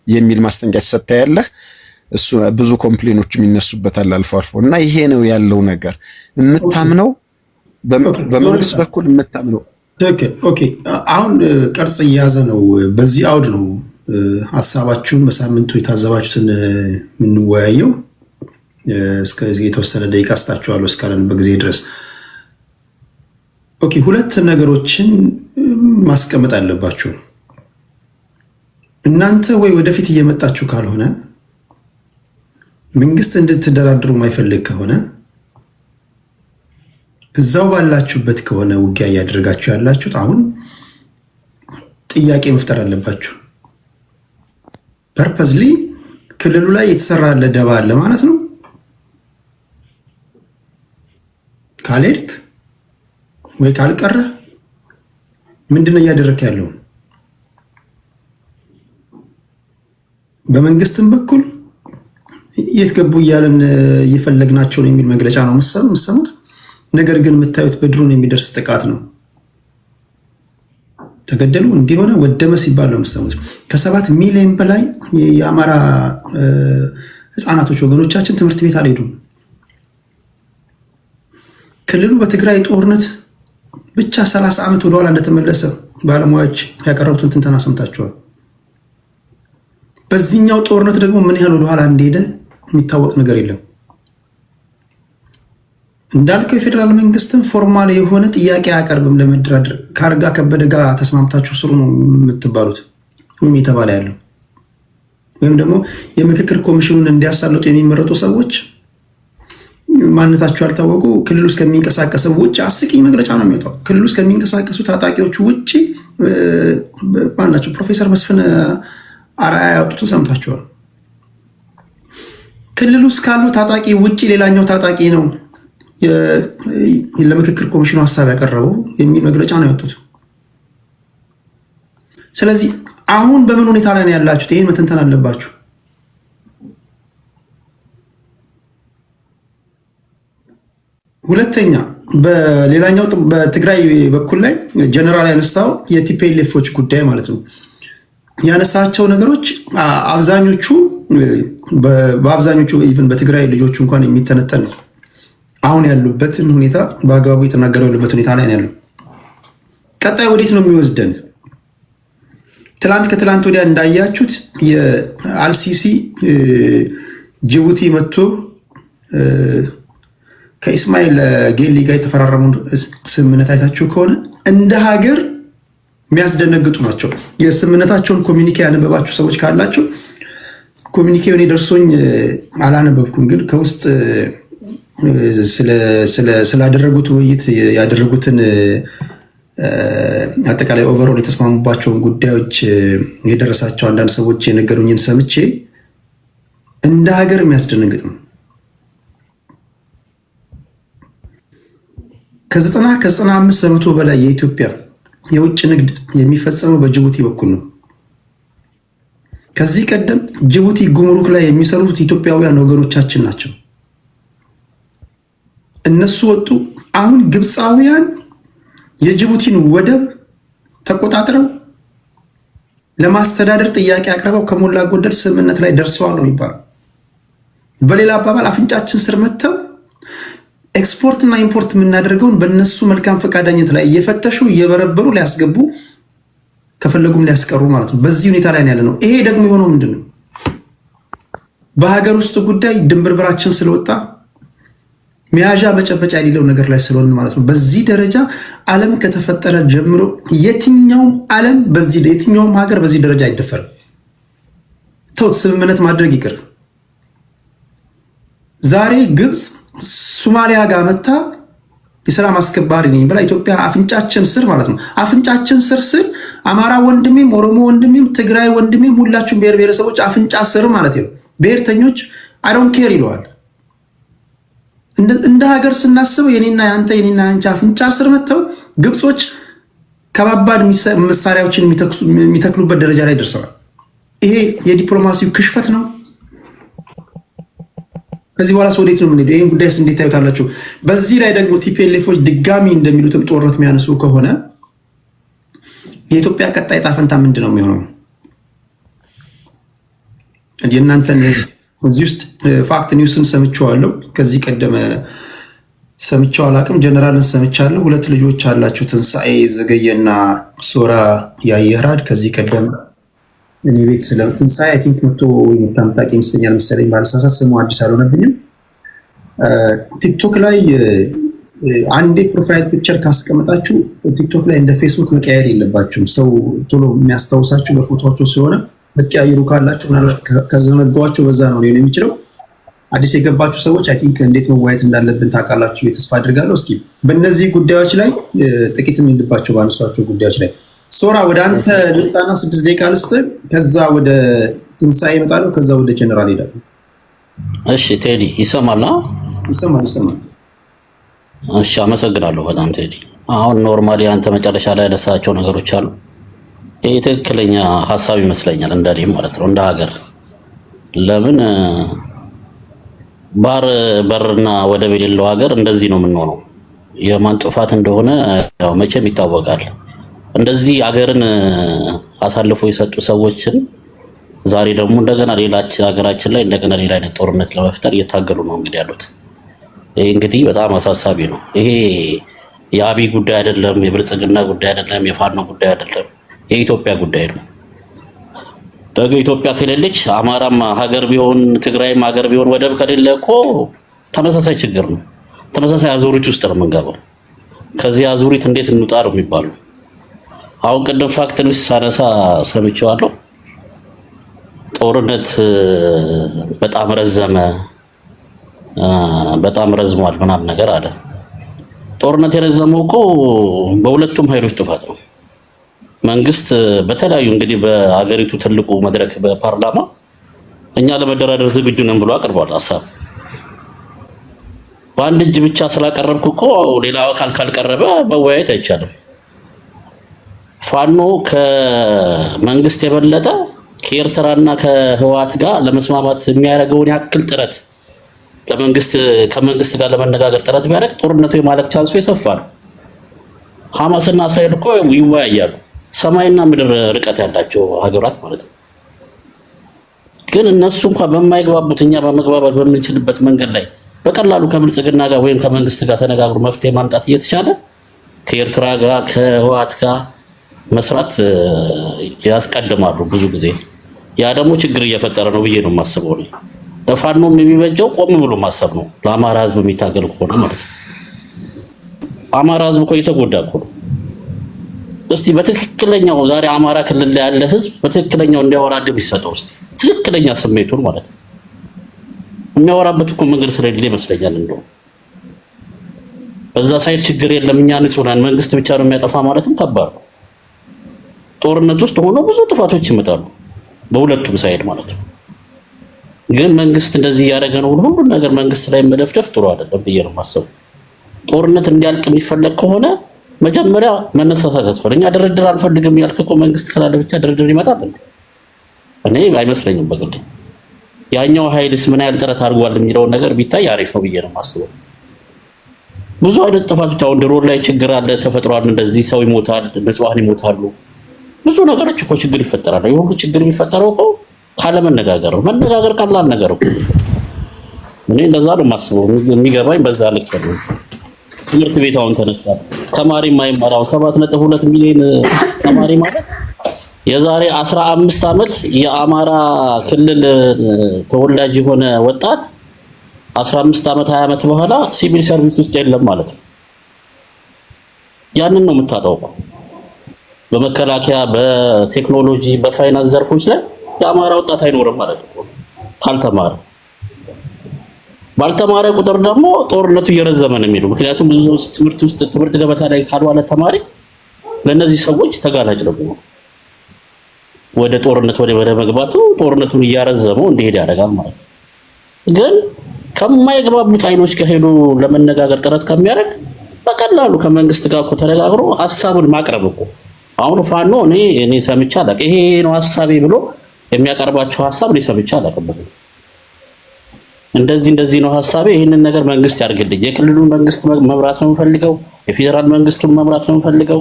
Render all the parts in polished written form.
የሚል ማስጠንቀቂያ ሰጥታያለህ። እሱ ብዙ ኮምፕሌኖች የሚነሱበታል አልፎ አልፎ እና ይሄ ነው ያለው ነገር። የምታምነው በመንግስት በኩል የምታምነው ትክክል። ኦኬ አሁን ቅርጽ እየያዘ ነው። በዚህ አውድ ነው ሀሳባችሁን በሳምንቱ የታዘባችሁትን የምንወያየው። እስከ የተወሰነ ደቂቃ ስጣችኋለሁ እስካለን በጊዜ ድረስ። ኦኬ ሁለት ነገሮችን ማስቀመጥ አለባችሁ። እናንተ ወይ ወደፊት እየመጣችሁ ካልሆነ መንግስት እንድትደራድሩ ማይፈልግ ከሆነ እዛው ባላችሁበት ከሆነ ውጊያ እያደረጋችሁ ያላችሁት አሁን ጥያቄ መፍጠር አለባችሁ። ፐርፐዝሊ ክልሉ ላይ የተሰራ ያለ ደባ አለ ማለት ነው። ካልሄድክ ወይ ካልቀረ ምንድነው እያደረክ ያለው? በመንግስትም በኩል የት ገቡ እያለን እየፈለግናቸው ነው የሚል መግለጫ ነው የምትሰሙት። ነገር ግን የምታዩት በድሮን የሚደርስ ጥቃት ነው። ተገደሉ እንዲሆነ ወደመ ሲባል ነው የምትሰሙት። ከ7 ሚሊዮን በላይ የአማራ ህፃናቶች ወገኖቻችን ትምህርት ቤት አልሄዱም። ክልሉ በትግራይ ጦርነት ብቻ 30 ዓመት ወደኋላ እንደተመለሰ ባለሙያዎች ያቀረቡትን ትንተና ሰምታችኋል። በዚህኛው ጦርነት ደግሞ ምን ያህል ወደኋላ እንደሄደ የሚታወቅ ነገር የለም። እንዳልከው የፌዴራል መንግስትም ፎርማል የሆነ ጥያቄ አያቀርብም ለመደራደር። ከአረጋ ከበደ ጋር ተስማምታችሁ ስሩ ነው የምትባሉት ወይም የተባለ ያለው። ወይም ደግሞ የምክክር ኮሚሽኑን እንዲያሳልጡ የሚመረጡ ሰዎች ማንነታቸው ያልታወቁ ክልሉ ውስጥ ከሚንቀሳቀሰው ውጭ አስቂኝ መግለጫ ነው የሚወጣው። ክልሉ ውስጥ ከሚንቀሳቀሱ ታጣቂዎቹ ውጭ ማናቸው? ፕሮፌሰር መስፍን አርአያ ያወጡትን ሰምታችኋል። ክልሉ ውስጥ ካለው ታጣቂ ውጭ ሌላኛው ታጣቂ ነው ለምክክር ኮሚሽኑ ሀሳብ ያቀረበው የሚል መግለጫ ነው ያወጡት። ስለዚህ አሁን በምን ሁኔታ ላይ ነው ያላችሁት? ይሄን መተንተን አለባችሁ። ሁለተኛ በሌላኛው በትግራይ በኩል ላይ ጀነራል ያነሳው የቲፒኤልኤፎች ጉዳይ ማለት ነው። ያነሳቸው ነገሮች በአብዛኞቹ ኢቭን በትግራይ ልጆቹ እንኳን የሚተነተን ነው። አሁን ያሉበትን ሁኔታ በአግባቡ የተናገረው ያሉበት ሁኔታ ላይ ያለው። ቀጣይ ወዴት ነው የሚወስደን? ከትላንት ወዲያ እንዳያችሁት የአልሲሲ ጅቡቲ መጥቶ ከኢስማኤል ጌሊ ጋር የተፈራረሙ ስምምነት አይታችሁ ከሆነ እንደ ሀገር የሚያስደነግጡ ናቸው። የስምምነታቸውን ኮሚኒኬ ያነበባችሁ ሰዎች ካላችሁ ኮሚኒኬውን ደርሶኝ አላነበብኩም፣ ግን ከውስጥ ስላደረጉት ውይይት ያደረጉትን አጠቃላይ ኦቨርኦል የተስማሙባቸውን ጉዳዮች የደረሳቸው አንዳንድ ሰዎች የነገሩኝን ሰምቼ እንደ ሀገር የሚያስደነግጥ ነው። ከ95% በላይ የኢትዮጵያ የውጭ ንግድ የሚፈጸመው በጅቡቲ በኩል ነው። ከዚህ ቀደም ጅቡቲ ጉምሩክ ላይ የሚሰሩት ኢትዮጵያውያን ወገኖቻችን ናቸው። እነሱ ወጡ። አሁን ግብፃውያን የጅቡቲን ወደብ ተቆጣጥረው ለማስተዳደር ጥያቄ አቅርበው ከሞላ ጎደል ስምምነት ላይ ደርሰዋል ነው የሚባለው። በሌላ አባባል አፍንጫችን ስር መጥተው ኤክስፖርት እና ኢምፖርት የምናደርገውን በእነሱ መልካም ፈቃደኝነት ላይ እየፈተሹ እየበረበሩ ሊያስገቡ ከፈለጉም ሊያስቀሩ ማለት ነው። በዚህ ሁኔታ ላይ ያለ ነው። ይሄ ደግሞ የሆነው ምንድን ነው? በሀገር ውስጥ ጉዳይ ድንብርብራችን ስለወጣ መያዣ መጨበጫ የሌለው ነገር ላይ ስለሆነ ማለት ነው። በዚህ ደረጃ ዓለም ከተፈጠረ ጀምሮ የትኛውም ዓለም የትኛውም ሀገር በዚህ ደረጃ አይደፈርም። ተውት፣ ስምምነት ማድረግ ይቅር። ዛሬ ግብፅ ሶማሊያ ጋር መታ የሰላም አስከባሪ ነኝ ብላ ኢትዮጵያ አፍንጫችን ስር ማለት ነው። አፍንጫችን ስር አማራ ወንድሜም፣ ኦሮሞ ወንድሜም፣ ትግራይ ወንድሜም ሁላችሁም ብሔር ብሔረሰቦች አፍንጫ ስር ማለት ነው። ብሔርተኞች አይ ዶንት ኬር ይለዋል። እንደ ሀገር ስናስበው የኔና ያንተ የኔና ያንቺ አፍንጫ ስር መጥተው ግብጾች ከባባድ መሳሪያዎችን የሚተክሉበት ደረጃ ላይ ደርሰዋል። ይሄ የዲፕሎማሲው ክሽፈት ነው። ከዚህ በኋላ ወዴት ነው የምንሄደው? ይህን ጉዳይስ እንዴት ታዩታላችሁ? በዚህ ላይ ደግሞ ቲፒኤልኤፎች ድጋሚ እንደሚሉትም ጦርነት የሚያነሱ ከሆነ የኢትዮጵያ ቀጣይ ዕጣ ፈንታ ምንድን ነው የሚሆነው? የእናንተን እዚህ ውስጥ ፋክት ኒውስን ሰምቼዋለሁ። ከዚህ ቀደም ሰምቼው አላቅም። ጀነራልን ሰምቻለሁ። 2 ልጆች አላችሁ፣ ትንሣኤ ዘገየና ሶራ ያየህራድ። ከዚህ ቀደም እኔ ቤት ስለ ትንሣኤ አይ ቲንክ መቶ የምታምጣቂ ይመስለኛል መሰለኝ፣ ባለሳሳት ስሙ አዲስ አልሆነብኝም። ቲክቶክ ላይ አንዴ ፕሮፋይል ፒክቸር ካስቀመጣችሁ ቲክቶክ ላይ እንደ ፌስቡክ መቀያየር የለባችሁም። ሰው ቶሎ የሚያስታውሳችሁ በፎቶቸው ሲሆነ መቀያየሩ ካላችሁ ምናልባት ከዘነጓቸው በዛ ነው ሊሆን የሚችለው። አዲስ የገባችሁ ሰዎች አይ ቲንክ እንዴት መዋየት እንዳለብን ታውቃላችሁ ተስፋ አድርጋለሁ። እስኪ በእነዚህ ጉዳዮች ላይ ጥቂት የምንልባቸው ባነሷቸው ጉዳዮች ላይ ሶራ ወደ አንተ ልምጣና 6 ደቂቃ ልስጥ፣ ከዛ ወደ ትንሣኤ እመጣለሁ፣ ከዛ ወደ ጀነራል ሄዳለሁ። እሺ ቴዲ ይሰማል? ይሰማል። እሺ አመሰግናለሁ በጣም ቴዲ። አሁን ኖርማሊ አንተ መጨረሻ ላይ ያነሳቸው ነገሮች አሉ። ይሄ ትክክለኛ ሀሳብ ይመስለኛል እንደኔ ማለት ነው። እንደ ሀገር ለምን ባህር በርና ወደብ የሌለው ሀገር እንደዚህ ነው የምንሆነው? የማን ጥፋት እንደሆነ ያው መቼም ይታወቃል። እንደዚህ ሀገርን አሳልፎ የሰጡ ሰዎችን ዛሬ ደግሞ እንደገና ሀገራችን ላይ እንደገና ሌላ አይነት ጦርነት ለመፍጠር እየታገሉ ነው እንግዲህ ያሉት። ይሄ እንግዲህ በጣም አሳሳቢ ነው። ይሄ የአብይ ጉዳይ አይደለም፣ የብልጽግና ጉዳይ አይደለም፣ የፋኖ ጉዳይ አይደለም፣ የኢትዮጵያ ጉዳይ ነው። ነገ ኢትዮጵያ ከሌለች አማራም ሀገር ቢሆን ትግራይም ሀገር ቢሆን ወደብ ከሌለ እኮ ተመሳሳይ ችግር ነው። ተመሳሳይ አዙሪት ውስጥ ነው የምንገባው። ከዚህ አዙሪት እንዴት እንውጣ ነው የሚባለው። አሁን ቅድም ፋክት ኒውስ ሳነሳ ሰምቼዋለሁ። ጦርነት በጣም ረዘመ፣ በጣም ረዝሟል ምናምን ነገር አለ። ጦርነት የረዘመው እኮ በሁለቱም ኃይሎች ጥፋት ነው። መንግስት በተለያዩ እንግዲህ በሀገሪቱ ትልቁ መድረክ በፓርላማ እኛ ለመደራደር ዝግጁ ነን ብሎ አቅርቧል ሀሳብ። በአንድ እጅ ብቻ ስላቀረብኩ እኮ ሌላ አካል ካልቀረበ መወያየት አይቻልም። ፋኖ ከመንግስት የበለጠ ከኤርትራና ከህወሓት ጋር ለመስማማት የሚያደርገውን ያክል ጥረት ከመንግስት ጋር ለመነጋገር ጥረት ቢያደርግ ጦርነቱ የማለቅ ቻንሱ የሰፋ ነው። ሐማስና እስራኤል እኮ ይወያያሉ፣ ሰማይና ምድር ርቀት ያላቸው ሀገራት ማለት ነው። ግን እነሱ እንኳን በማይግባቡት እኛ በመግባባት በምንችልበት መንገድ ላይ በቀላሉ ከብልጽግና ጋር ወይም ከመንግስት ጋር ተነጋግሮ መፍትሄ ማምጣት እየተቻለ ከኤርትራ ጋር ከህወሓት ጋር መስራት ያስቀድማሉ ብዙ ጊዜ። ያ ደግሞ ችግር እየፈጠረ ነው ብዬ ነው የማስበው። ለፋኖም የሚበጀው ቆም ብሎ ማሰብ ነው። ለአማራ ህዝብ የሚታገል ከሆነ ማለት ነው። አማራ ህዝብ እኮ እየተጎዳ እኮ ነው። እስቲ በትክክለኛው ዛሬ አማራ ክልል ላይ ያለ ህዝብ በትክክለኛው እንዲያወራ ድብ ይሰጠው እስቲ፣ ትክክለኛ ስሜቱን ማለት ነው። የሚያወራበት እኮ መንገድ ስለሌለ ይመስለኛል። እንደው በዛ ሳይድ ችግር የለም እኛ ንጹህ ነን መንግስት ብቻ ነው የሚያጠፋ ማለትም ከባድ ነው። ጦርነት ውስጥ ሆኖ ብዙ ጥፋቶች ይመጣሉ በሁለቱም ሳይድ ማለት ነው። ግን መንግስት እንደዚህ እያደረገ ነው ሁሉን ነገር መንግስት ላይ መደፍደፍ ጥሩ አይደለም ብዬ ነው የማስበው። ጦርነት እንዲያልቅ የሚፈለግ ከሆነ መጀመሪያ መነሳሳት ያስፈልጋል። እኛ ድርድር አልፈልግም ያልክ እኮ መንግስት ስላለ ብቻ ድርድር ይመጣል? እኔ አይመስለኝም በግድ። ያኛው ኃይልስ ምን ያህል ጥረት አድርጓል የሚለውን ነገር ቢታይ አሪፍ ነው ብዬ ነው የማስበው። ብዙ አይነት ጥፋቶች አሁን ድሮን ላይ ችግር አለ ተፈጥሯል። እንደዚህ ሰው ይሞታል፣ ንጹሃን ይሞታሉ፣ ብዙ ነገሮች እኮ ችግር ይፈጠራል። የሁሉ ችግር የሚፈጠረው እኮ ካለመነጋገር ነው። መነጋገር ቀላል ነገር እኮ እኔ እንደዛ ነው የማስበው። የሚገባኝ በዛ ልክ ነው። ትምህርት ቤት አሁን ተነስቷል። ተማሪ የማይማራው 7.2 ሚሊዮን ተማሪ ማለት የዛሬ 15 ዓመት የአማራ ክልል ተወላጅ የሆነ ወጣት 15 ዓመት 20 ዓመት በኋላ ሲቪል ሰርቪስ ውስጥ የለም ማለት ነው። ያንን ነው የምታጣው እኮ በመከላከያ በቴክኖሎጂ በፋይናንስ ዘርፎች ላይ የአማራ ወጣት አይኖርም ማለት ነው ካልተማረ። ባልተማረ ቁጥር ደግሞ ጦርነቱ እየረዘመ ነው የሚለው። ምክንያቱም ብዙ ትምህርት ገበታ ላይ ካልዋለ ተማሪ ለነዚህ ሰዎች ተጋላጭ ነው። ወደ ጦርነት ወደ መግባቱ ጦርነቱን እያረዘመው እንዲሄድ ያደርጋል ማለት ነው። ግን ከማይግባቡት አይኖች ጋር ሄዶ ለመነጋገር ጥረት ከሚያደርግ በቀላሉ ከመንግስት ጋር እኮ ተነጋግሮ ሐሳቡን ማቅረብ እኮ አሁን ፋኖ እኔ ሰምቼ አላውቅም። ይሄ ነው ሐሳቤ ብሎ የሚያቀርባቸው ሐሳብ እኔ ሰምቼ አላውቅም። እንደዚህ ነው ሐሳቤ፣ ይሄንን ነገር መንግስት ያድርግልኝ፣ የክልሉን መንግስት መምራት ነው የምፈልገው፣ የፌደራል መንግስቱን መምራት ነው የምፈልገው፣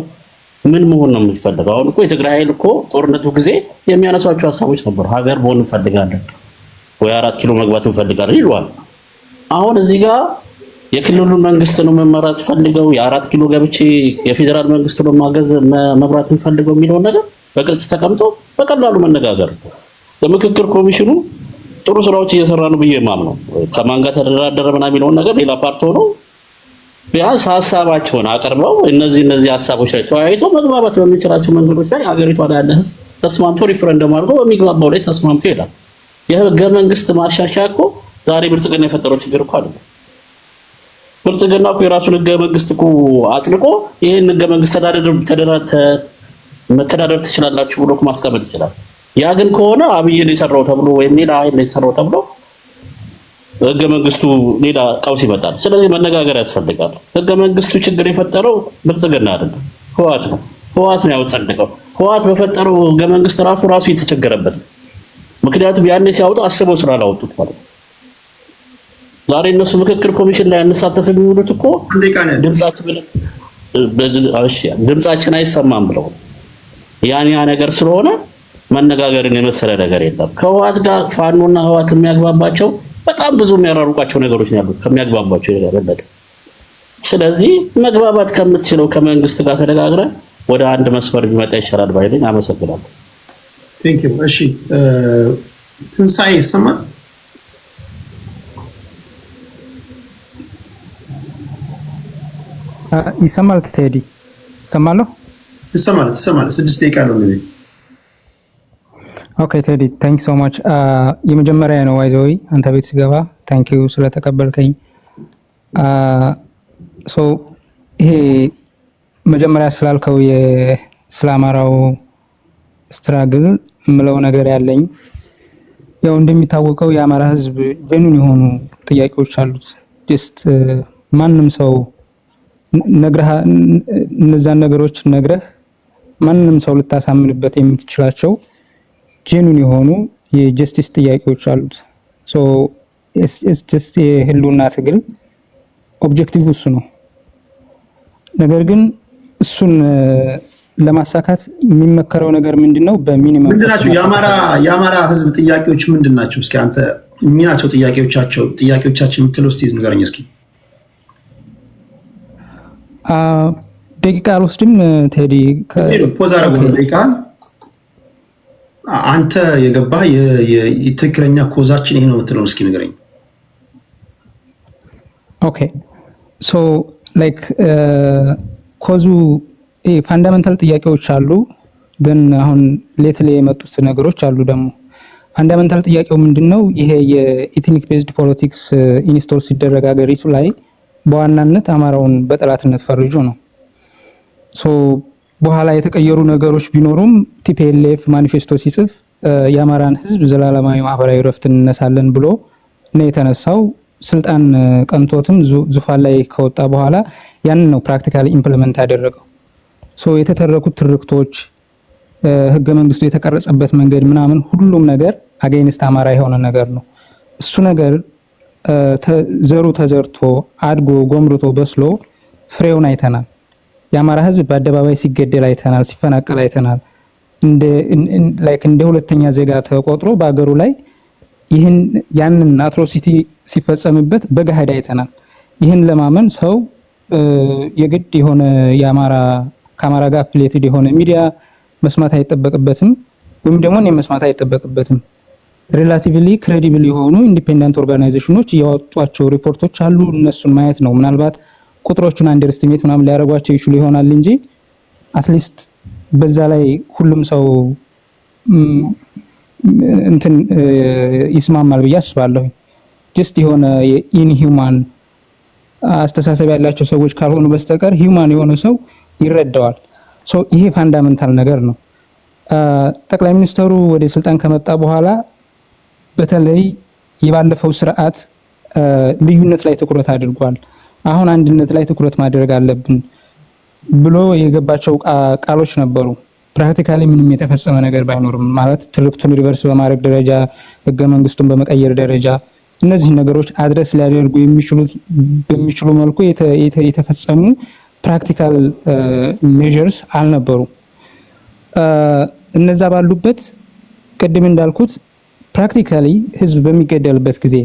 ምን መሆን ነው የምፈልገው? አሁን እኮ የትግራይ ኃይል እኮ ጦርነቱ ጊዜ የሚያነሷቸው ሐሳቦች ነበሩ። ሀገር መሆን እንፈልጋለን፣ ወይ 4 ኪሎ መግባት እንፈልጋለን ይሏል። አሁን እዚህ ጋር የክልሉ መንግስት ነው መመራት ፈልገው የ4 ኪሎ ገብቼ የፌደራል መንግስት ነው ማገዝ መብራት ፈልገው የሚለው ነገር በግልጽ ተቀምጦ በቀላሉ መነጋገር። በምክክር ኮሚሽኑ ጥሩ ስራዎች እየሰራ ነው ብዬ የማምነው ከማን ጋር ተደራደረ ምናምን የሚለው ነገር ሌላ ፓርት ሆኖ ቢያንስ ሀሳባቸውን አቀርበው እነዚህ ሀሳቦች ላይ ተወያይተው መግባባት በሚችላቸው መንገዶች ላይ ሀገሪቷ ላይ ያለ ህዝብ ተስማምቶ ሪፈረንደም አድርጎ በሚግባባው ላይ ተስማምቶ ይሄዳል። የህገ መንግስት ማሻሻያ እኮ ዛሬ ብልጽግና የፈጠረው ችግር እኮ አይደለም። ብልጽግና እኮ የራሱን ህገ መንግስት እኮ አጽድቆ ይሄን ህገ መንግስት መተዳደር ትችላላችሁ ብሎ ማስቀመጥ ይችላል። ያ ግን ከሆነ አብይን የሰራው ተብሎ ወይም ሌላ ኃይል የሰራው ተብሎ ህገ መንግስቱ ሌላ ቀውስ ይመጣል። ስለዚህ መነጋገር ያስፈልጋል። ህገ መንግስቱ ችግር የፈጠረው ብልጽግና አይደለም፣ ህወሓት ነው። ህወሓት ነው ያጸደቀው። ህወሓት በፈጠረው ህገ መንግስት ራሱ የተቸገረበት። ምክንያቱም ያኔ ሲያወጡ አስበው ስላላወጡት ማለት ነው። ዛሬ እነሱ ምክክር ኮሚሽን ላይ አንሳተፍ የሚሉት እኮ ድምጻችን አይሰማም ብለው ያ ነገር ስለሆነ መነጋገርን የመሰለ ነገር የለም። ከህወሓት ጋር ፋኖና ህወሓት የሚያግባባቸው በጣም ብዙ የሚያራሩቃቸው ነገሮች ነው ያሉት ከሚያግባባቸው የበለጠ። ስለዚህ መግባባት ከምትችለው ከመንግስት ጋር ተነጋግረ ወደ አንድ መስመር ቢመጣ ይሻላል ባይለኝ። አመሰግናለሁ። ቴንክ ዩ። እሺ ትንሳኤ ይሰማል? ይሰማል? ቴዲ ይሰማለሁ? ይሰማል። 6 ደቂቃ ነው እንግዲህ። ኦኬ ቴዲ ታንክ ሶ ማች። የመጀመሪያ ነው ዋይዘዊ አንተ ቤት ስገባ ታንክ ዩ ስለተቀበልከኝ። ሶ ይሄ መጀመሪያ ስላልከው ስለ አማራው ስትራግል ምለው ነገር ያለኝ ያው እንደሚታወቀው የአማራ ህዝብ ጀኑን የሆኑ ጥያቄዎች አሉት። ጀስት ማንም ሰው ነግረህ እነዛን ነገሮች ነግረህ ማንንም ሰው ልታሳምንበት የምትችላቸው ጀኑን የሆኑ የጀስቲስ ጥያቄዎች አሉት። ሶ ኢትስ ጀስት የህልውና ትግል ኦብጀክቲቭ እሱ ነው። ነገር ግን እሱን ለማሳካት የሚመከረው ነገር ምንድነው? በሚኒመም ምንድናቸው የአማራ ህዝብ ጥያቄዎች ምንድናቸው? እስኪ አንተ የሚናቸው ጥያቄዎቻችን የምትለው እስቲ ንገረኝ እስኪ። ደቂቃ አልወስድም ቴዲ። ፖዝ አደረገው ደቂቃ። አንተ የገባህ የትክክለኛ ኮዛችን ይሄ ነው የምትለው እስኪ ንገረኝ። ኦኬ ሶ ላይክ ኮዙ ፋንዳሜንታል ጥያቄዎች አሉ። ግን አሁን ሌትሊ የመጡት ነገሮች አሉ። ደግሞ ፋንዳሜንታል ጥያቄው ምንድነው? ይሄ የኢትኒክ ቤዝድ ፖለቲክስ ኢንስቶል ሲደረግ ሀገሪቱ ላይ በዋናነት አማራውን በጠላትነት ፈርጆ ነው። ሶ በኋላ የተቀየሩ ነገሮች ቢኖሩም ቲፒኤልኤፍ ማኒፌስቶ ሲጽፍ የአማራን ህዝብ ዘላለማዊ ማህበራዊ ረፍት እንነሳለን ብሎ ነው የተነሳው። ስልጣን ቀንቶትም ዙፋን ላይ ከወጣ በኋላ ያንን ነው ፕራክቲካሊ ኢምፕሊመንት ያደረገው። ሶ የተተረኩት ትርክቶች፣ ህገ መንግስቱ የተቀረጸበት መንገድ ምናምን ሁሉም ነገር አገይንስት አማራ የሆነ ነገር ነው። እሱ ነገር ዘሩ ተዘርቶ አድጎ ጎምርቶ በስሎ ፍሬውን አይተናል። የአማራ ህዝብ በአደባባይ ሲገደል አይተናል፣ ሲፈናቀል አይተናል። እንደ ሁለተኛ ዜጋ ተቆጥሮ በአገሩ ላይ ያንን አትሮሲቲ ሲፈጸምበት በገሃድ አይተናል። ይህን ለማመን ሰው የግድ የሆነ ከአማራ ጋር አፍሊየትድ የሆነ ሚዲያ መስማት አይጠበቅበትም፣ ወይም ደግሞ መስማት አይጠበቅበትም። ሪላቲቭሊ ክሬዲብል የሆኑ ኢንዲፔንደንት ኦርጋናይዜሽኖች ያወጧቸው ሪፖርቶች አሉ። እነሱን ማየት ነው። ምናልባት ቁጥሮቹን አንደርስቲሜት ምናምን ሊያደርጓቸው ይችሉ ይሆናል እንጂ አትሊስት በዛ ላይ ሁሉም ሰው እንትን ይስማማል ብዬ አስባለሁ። ጀስት የሆነ ኢንሂውማን አስተሳሰብ ያላቸው ሰዎች ካልሆኑ በስተቀር ሂውማን የሆነ ሰው ይረዳዋል። ሶ ይሄ ፋንዳሜንታል ነገር ነው። ጠቅላይ ሚኒስትሩ ወደ ስልጣን ከመጣ በኋላ በተለይ የባለፈው ስርዓት ልዩነት ላይ ትኩረት አድርጓል። አሁን አንድነት ላይ ትኩረት ማድረግ አለብን ብሎ የገባቸው ቃሎች ነበሩ። ፕራክቲካሊ ምንም የተፈጸመ ነገር ባይኖርም ማለት ትርክቱን ሪቨርስ በማድረግ ደረጃ፣ ህገ መንግስቱን በመቀየር ደረጃ እነዚህ ነገሮች አድረስ ሊያደርጉ በሚችሉ መልኩ የተፈጸሙ ፕራክቲካል ሜዠርስ አልነበሩ። እነዛ ባሉበት ቅድም እንዳልኩት ፕራክቲካሊ ህዝብ በሚገደልበት ጊዜ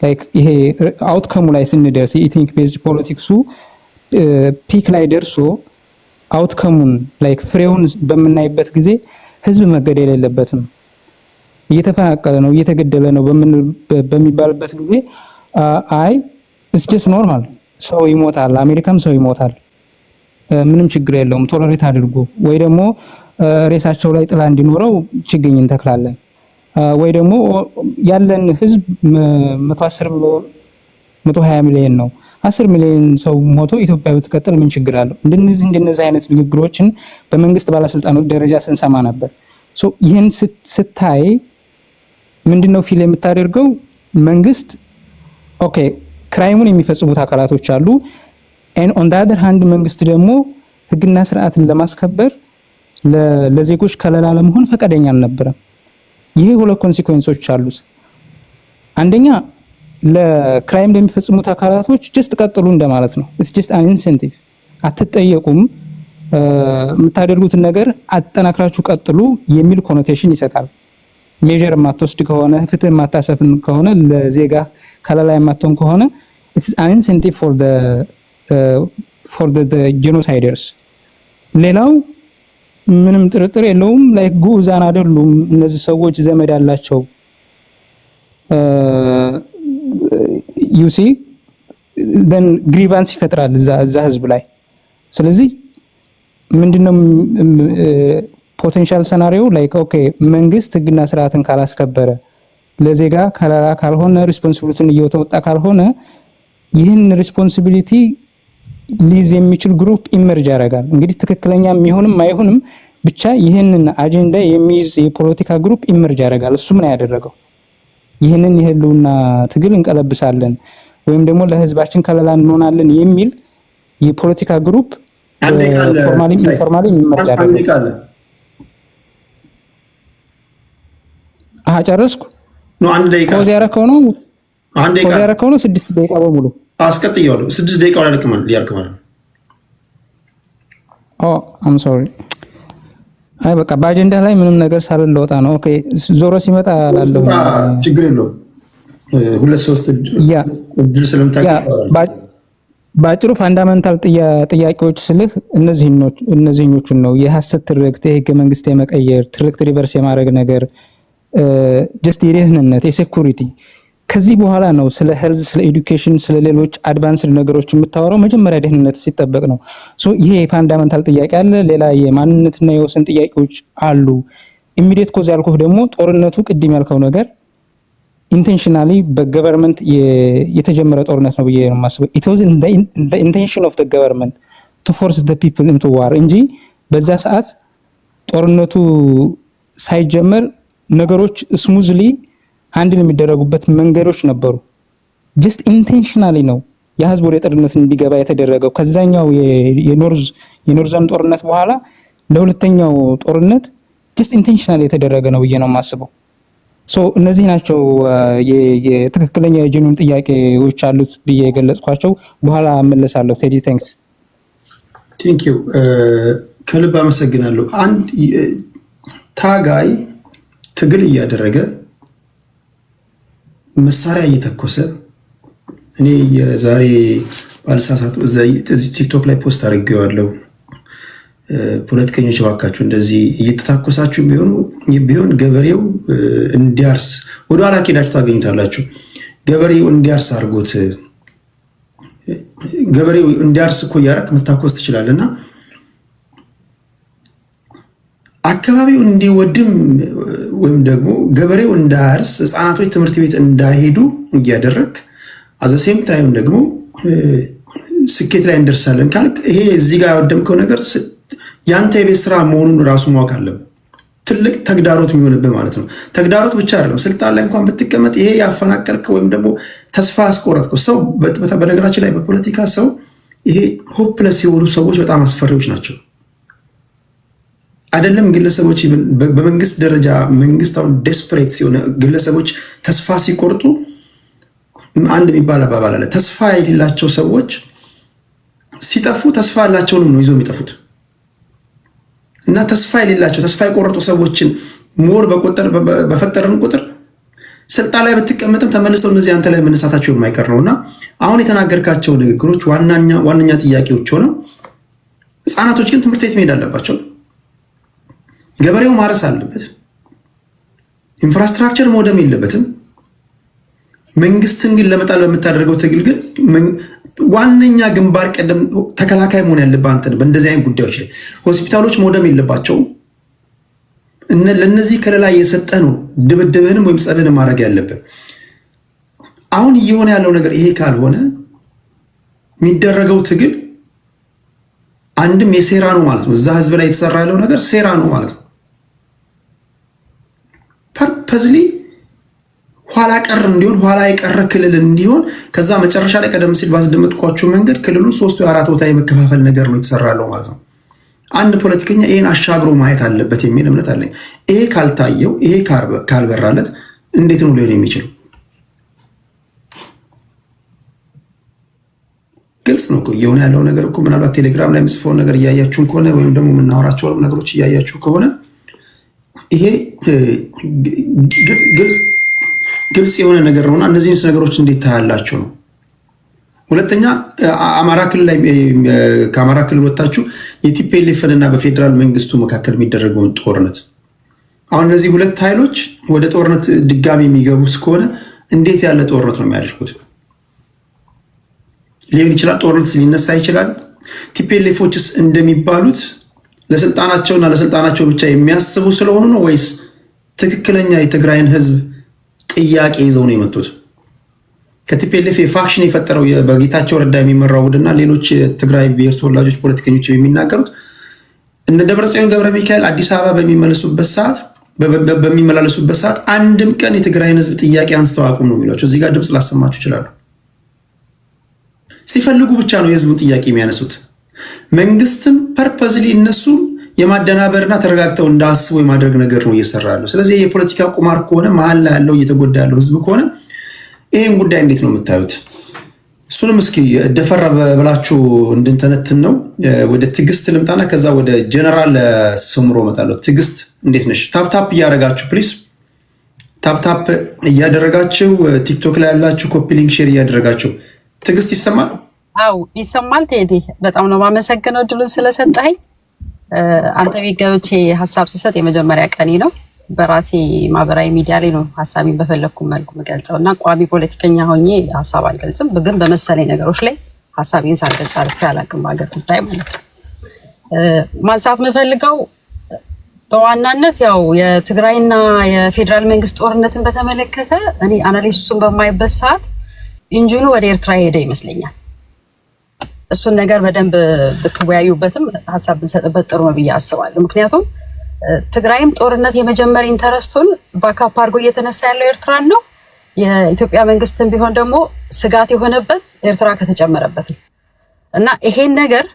ላይክ ይሄ አውትከሙ ላይ ስንደርስ የኢትኒክ ቤዝድ ፖለቲክሱ ፒክ ላይ ደርሶ አውትከሙን ላይክ ፍሬውን በምናይበት ጊዜ ህዝብ መገደል የለበትም፣ እየተፈናቀለ ነው እየተገደለ ነው በሚባልበት ጊዜ አይ ኢትስ ጀስት ኖርማል፣ ሰው ይሞታል፣ አሜሪካም ሰው ይሞታል፣ ምንም ችግር የለውም ቶለሬት አድርጎ ወይ ደግሞ ሬሳቸው ላይ ጥላ እንዲኖረው ችግኝ እንተክላለን ወይ ደግሞ ያለን ህዝብ 110 120 ሚሊዮን ነው 10 ሚሊዮን ሰው ሞቶ ኢትዮጵያ ብትቀጥል ምን ችግር አለው? እንደነዚህ አይነት ንግግሮችን በመንግስት ባለስልጣኖች ደረጃ ስንሰማ ነበር። ሶ ይሄን ስታይ ምንድነው ፊል የምታደርገው? መንግስት ኦኬ ክራይሙን የሚፈጽሙት አካላቶች አሉ and on the other hand መንግስት ደግሞ ህግና ስርዓትን ለማስከበር ለዜጎች ከለላ ለመሆን ፈቃደኛ አልነበረም። ይሄ ሁለት ኮንሲኩዌንሶች አሉት። አንደኛ ለክራይም ለሚፈጽሙት አካላቶች ጀስት ቀጥሉ እንደማለት ነው። it's just an incentive አትጠየቁም፣ የምታደርጉትን ነገር አጠናክራችሁ ቀጥሉ የሚል ኮኖቴሽን ይሰጣል። ሜጀር የማትወስድ ከሆነ ፍትህ የማታሰፍን ከሆነ ለዜጋ ከለላ የማትሆን ከሆነ it's an incentive for the genociders። ሌላው ምንም ጥርጥር የለውም ላይክ ጉዛን አይደሉም እነዚህ ሰዎች ዘመድ አላቸው you see then grievance ይፈጥራል እዛ ህዝብ ላይ። ስለዚህ ምንድነው ፖቴንሻል ሰናሪዮ ላይክ ኦኬ መንግስት ህግና ስርዓትን ካላስከበረ ለዜጋ ከለላ ካልሆነ ሪስፖንሲቢሊቲን እየተወጣ ካልሆነ ይህን ሪስፖንሲቢሊቲ ሊዝ የሚችል ግሩፕ ኢመርጅ ያደርጋል። እንግዲህ ትክክለኛ የሚሆንም አይሆንም ብቻ ይህንን አጀንዳ የሚይዝ የፖለቲካ ግሩፕ ኢመርጅ ያደርጋል። እሱ ምን ያደረገው ይህንን የህልውና ትግል እንቀለብሳለን ወይም ደግሞ ለህዝባችን ከለላ እንሆናለን የሚል የፖለቲካ ግሩፕ ፎርማሊ ኢንፎርማሊ ኢመርጅ ያደርጋል። ጨረስኩ ነው። አንድ ደቂቃ ፖዝ ያደረከው ነው። አንድ ደቂቃ ያደረከው ነው። 6 ደቂቃ በሙሉ አስቀጥየዋለሁ። 6 ደቂቃ ላይ ያልከማል። አም ሶሪ። አይ በቃ በአጀንዳ ላይ ምንም ነገር ሳልለወጣ ነው። ኦኬ ዞሮ ሲመጣ ላለው ችግር የለውም። 2-3 እድል ስለምታውቅ ባጭሩ ፋንዳመንታል ጥያቄዎች ስልህ እነዚህኞቹን ነው። የሐሰት ትርክት፣ የህገ መንግስት የመቀየር ትርክት ሪቨርስ የማድረግ ነገር ጀስት የደህንነት የሴኩሪቲ ከዚህ በኋላ ነው ስለ ሄልዝ ስለ ኤዱኬሽን ስለ ሌሎች አድቫንስድ ነገሮች የምታወራው። መጀመሪያ ደህንነት ሲጠበቅ ነው። ሶ ይሄ ፋንዳመንታል ጥያቄ አለ። ሌላ የማንነትና የወሰን ጥያቄዎች አሉ። ኢሚዲየት ኮዝ ያልኩህ ደግሞ ጦርነቱ ቅድም ያልከው ነገር ኢንቴንሽናሊ በገቨርንመንት የተጀመረ ጦርነት ነው ብዬ ነው የማስበው። it was in the intention of the government to force the people into war እንጂ በዛ ሰዓት ጦርነቱ ሳይጀመር ነገሮች ስሙዝሊ ሃንድል የሚደረጉበት መንገዶች ነበሩ። ጀስት ኢንቴንሽናሊ ነው የህዝብ ወደ ጦርነት እንዲገባ የተደረገው። ከዛኛው የኖርዘርን ጦርነት በኋላ ለሁለተኛው ጦርነት ጀስት ኢንቴንሽናሊ የተደረገ ነው ብዬ ነው የማስበው። ሶ እነዚህ ናቸው የትክክለኛ የጀኑን ጥያቄዎች አሉት ብዬ የገለጽኳቸው። በኋላ እመለሳለሁ። ቴዲ ታንክስ። ቴንክ ዩ ከልብ አመሰግናለሁ። አንድ ታጋይ ትግል እያደረገ መሳሪያ እየተኮሰ እኔ የዛሬ ባልሳሳት ቲክቶክ ላይ ፖስት አድርጌዋለሁ። ፖለቲከኞች ባካችሁ እንደዚህ እየተታኮሳችሁ ቢሆን ገበሬው እንዲያርስ ወደ ኋላ ሄዳችሁ ታገኙታላችሁ። ገበሬው እንዲያርስ አድርጎት ገበሬው እንዲያርስ እኮ እያደረክ መታኮስ ትችላለና አካባቢው እንዲወድም ወይም ደግሞ ገበሬው እንዳያርስ ህፃናቶች ትምህርት ቤት እንዳይሄዱ እያደረክ አዘሴም ታይም ደግሞ ስኬት ላይ እንደርሳለን ካልክ ይሄ እዚህ ጋር ያወደምከው ነገር ያንተ የቤት ስራ መሆኑን ራሱ ማወቅ አለብህ። ትልቅ ተግዳሮት የሚሆንብህ ማለት ነው። ተግዳሮት ብቻ አይደለም፣ ስልጣን ላይ እንኳን ብትቀመጥ ይሄ ያፈናቀልከው ወይም ደግሞ ተስፋ አስቆረጥከው ሰው። በነገራችን ላይ በፖለቲካ ሰው ይሄ ሆፕለስ የሆኑ ሰዎች በጣም አስፈሪዎች ናቸው። አይደለም ግለሰቦች በመንግስት ደረጃ መንግስት አሁን ዴስፐሬት ሲሆን ግለሰቦች ተስፋ ሲቆርጡ አንድ የሚባል አባባል አለ። ተስፋ የሌላቸው ሰዎች ሲጠፉ ተስፋ ያላቸውንም ነው ይዞ የሚጠፉት። እና ተስፋ የሌላቸው ተስፋ የቆረጡ ሰዎችን ሞር በፈጠርን ቁጥር ስልጣን ላይ ብትቀመጥም ተመልሰው እነዚህ አንተ ላይ መነሳታቸው የማይቀር ነውና አሁን የተናገርካቸው ንግግሮች ዋነኛ ጥያቄዎች ሆነው ህፃናቶች ግን ትምህርት ቤት መሄድ አለባቸው። ገበሬው ማረስ አለበት። ኢንፍራስትራክቸር መውደም የለበትም። መንግስትን ግን ለመጣል በምታደርገው ትግል ግን ዋነኛ ግንባር ቀደም ተከላካይ መሆን ያለብህ አንተ ነህ። በእንደዚህ አይነት ጉዳዮች ላይ ሆስፒታሎች መውደም የለባቸውም። ለነዚህ ከለላ እየሰጠ ነው ድብድብህንም ወይም ጸብህንም ማድረግ ያለብህ። አሁን እየሆነ ያለው ነገር ይሄ ካልሆነ የሚደረገው ትግል አንድም የሴራ ነው ማለት ነው። እዛ ህዝብ ላይ የተሰራ ያለው ነገር ሴራ ነው ማለት ነው። ፐርፐዝሊ ኋላ ቀር እንዲሆን ኋላ የቀረ ክልል እንዲሆን ከዛ መጨረሻ ላይ ቀደም ሲል ባስደመጥኳችሁ መንገድ ክልሉን 3 ወይ 4 ቦታ የመከፋፈል ነገር ነው የተሰራ ያለው ማለት ነው። አንድ ፖለቲከኛ ይሄን አሻግሮ ማየት አለበት የሚል እምነት አለኝ። ይሄ ካልታየው፣ ይሄ ካልበራለት እንዴት ነው ሊሆን የሚችለው? ግልጽ ነው እኮ እየሆነ ያለው ነገር እኮ። ምናልባት ቴሌግራም ላይ የምጽፈውን ነገር እያያችሁ ከሆነ ወይም ደግሞ የምናወራቸው ነገሮች እያያችሁ ከሆነ ይሄ ግልጽ የሆነ ነገር ነውና እነዚህን ነገሮች እንዴት ታያላችሁ ነው። ሁለተኛ አማራ ክልል ላይ ከአማራ ክልል ወጣችሁ የቲፒኤልኤፍን እና በፌዴራል መንግስቱ መካከል የሚደረገውን ጦርነት አሁን እነዚህ ሁለት ኃይሎች ወደ ጦርነት ድጋሚ የሚገቡ እስከሆነ እንዴት ያለ ጦርነት ነው የሚያደርጉት? ሊሆን ይችላል ጦርነት ሊነሳ ይችላል። ቲፒኤልኤፎችስ እንደሚባሉት ለስልጣናቸውና ለስልጣናቸው ብቻ የሚያስቡ ስለሆኑ ነው ወይስ ትክክለኛ የትግራይን ህዝብ ጥያቄ ይዘው ነው የመጡት? ከቲፒኤልኤፍ የፋክሽን የፈጠረው በጌታቸው ረዳ የሚመራው ቡድንና ሌሎች የትግራይ ብሔር ተወላጆች ፖለቲከኞች የሚናገሩት እነ ደብረጽዮን ገብረ ሚካኤል አዲስ አበባ በሚመላለሱበት ሰዓት አንድም ቀን የትግራይን ህዝብ ጥያቄ አንስተው አቁም ነው የሚሏቸው። እዚህ ጋር ድምፅ ላሰማችሁ ይችላሉ። ሲፈልጉ ብቻ ነው የህዝቡን ጥያቄ የሚያነሱት። መንግስትም ፐርፐዝሊ እነሱም የማደናበርና ተረጋግተው እንዳስቡ የማድረግ ነገር ነው እየሰራ ያለው። ስለዚህ የፖለቲካ ቁማር ከሆነ መሀል ላይ ያለው እየተጎዳ ያለው ህዝብ ከሆነ ይህን ጉዳይ እንዴት ነው የምታዩት? እሱንም እስኪ ደፈራ ብላችሁ እንድንተነትን ነው። ወደ ትዕግስት ልምጣና ከዛ ወደ ጀነራል ስምሮ እመጣለሁ። ትዕግስት እንዴት ነሽ? ታፕታፕ እያደረጋችሁ ፕሊስ፣ ታፕታፕ እያደረጋችሁ ቲክቶክ ላይ ያላችሁ ኮፒ ሊንክ ሼር እያደረጋችሁ። ትዕግስት ይሰማል? አው ይሰማል። ቴዲ በጣም ነው የማመሰግነው ድሉን ስለሰጠኸኝ። አንተ ቤት ገብቼ ሀሳብ ስሰጥ የመጀመሪያ ቀኔ ነው። በራሴ ማህበራዊ ሚዲያ ላይ ነው ሀሳቤን በፈለኩ መልኩ የምገልጸው እና ቋሚ ፖለቲከኛ ሆኜ ሀሳብ አልገልጽም። ግን በመሰለኝ ነገሮች ላይ ሀሳቤን ሳልገልጽ አልፌ አላውቅም። በሀገር ጉዳይ ማለት ነው። ማንሳት የምፈልገው በዋናነት ያው የትግራይና የፌዴራል መንግስት ጦርነትን በተመለከተ እኔ አናሊሲሱን በማይበት ሰዓት ኢንጂኑ ወደ ኤርትራ ሄደ ይመስለኛል። እሱን ነገር በደንብ ብትወያዩበትም ሀሳብ ብንሰጥበት ጥሩ ነው ብዬ አስባለሁ። ምክንያቱም ትግራይም ጦርነት የመጀመር ኢንተረስቱን ባካፕ አድርጎ እየተነሳ ያለው ኤርትራን ነው። የኢትዮጵያ መንግስትም ቢሆን ደግሞ ስጋት የሆነበት ኤርትራ ከተጨመረበት ነው እና ይሄን ነገር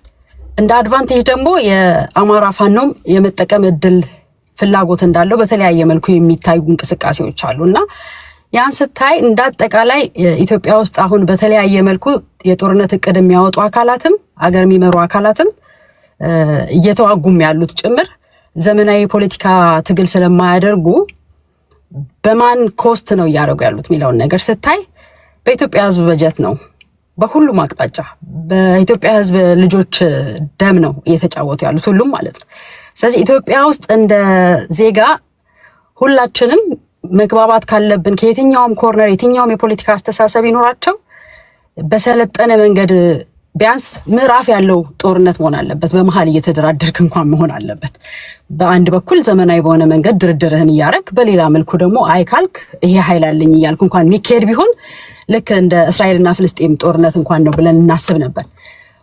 እንደ አድቫንቴጅ ደግሞ የአማራ ፋኖም የመጠቀም እድል ፍላጎት እንዳለው በተለያየ መልኩ የሚታዩ እንቅስቃሴዎች አሉ እና ያን ስታይ እንዳጠቃላይ ኢትዮጵያ ውስጥ አሁን በተለያየ መልኩ የጦርነት እቅድ የሚያወጡ አካላትም አገር የሚመሩ አካላትም እየተዋጉም ያሉት ጭምር ዘመናዊ ፖለቲካ ትግል ስለማያደርጉ በማን ኮስት ነው እያደረጉ ያሉት የሚለውን ነገር ስታይ በኢትዮጵያ ህዝብ በጀት ነው፣ በሁሉም አቅጣጫ በኢትዮጵያ ህዝብ ልጆች ደም ነው እየተጫወቱ ያሉት ሁሉም ማለት ነው። ስለዚህ ኢትዮጵያ ውስጥ እንደ ዜጋ ሁላችንም መግባባት ካለብን ከየትኛውም ኮርነር የትኛውም የፖለቲካ አስተሳሰብ ይኖራቸው በሰለጠነ መንገድ ቢያንስ ምዕራፍ ያለው ጦርነት መሆን አለበት። በመሃል እየተደራደርክ እንኳን መሆን አለበት። በአንድ በኩል ዘመናዊ በሆነ መንገድ ድርድርህን እያረግ፣ በሌላ መልኩ ደግሞ አይካልክ ይሄ ኃይል አለኝ እያልክ እንኳን ሚካኤል ቢሆን ልክ እንደ እስራኤልና ፍልስጤም ጦርነት እንኳን ነው ብለን እናስብ ነበር።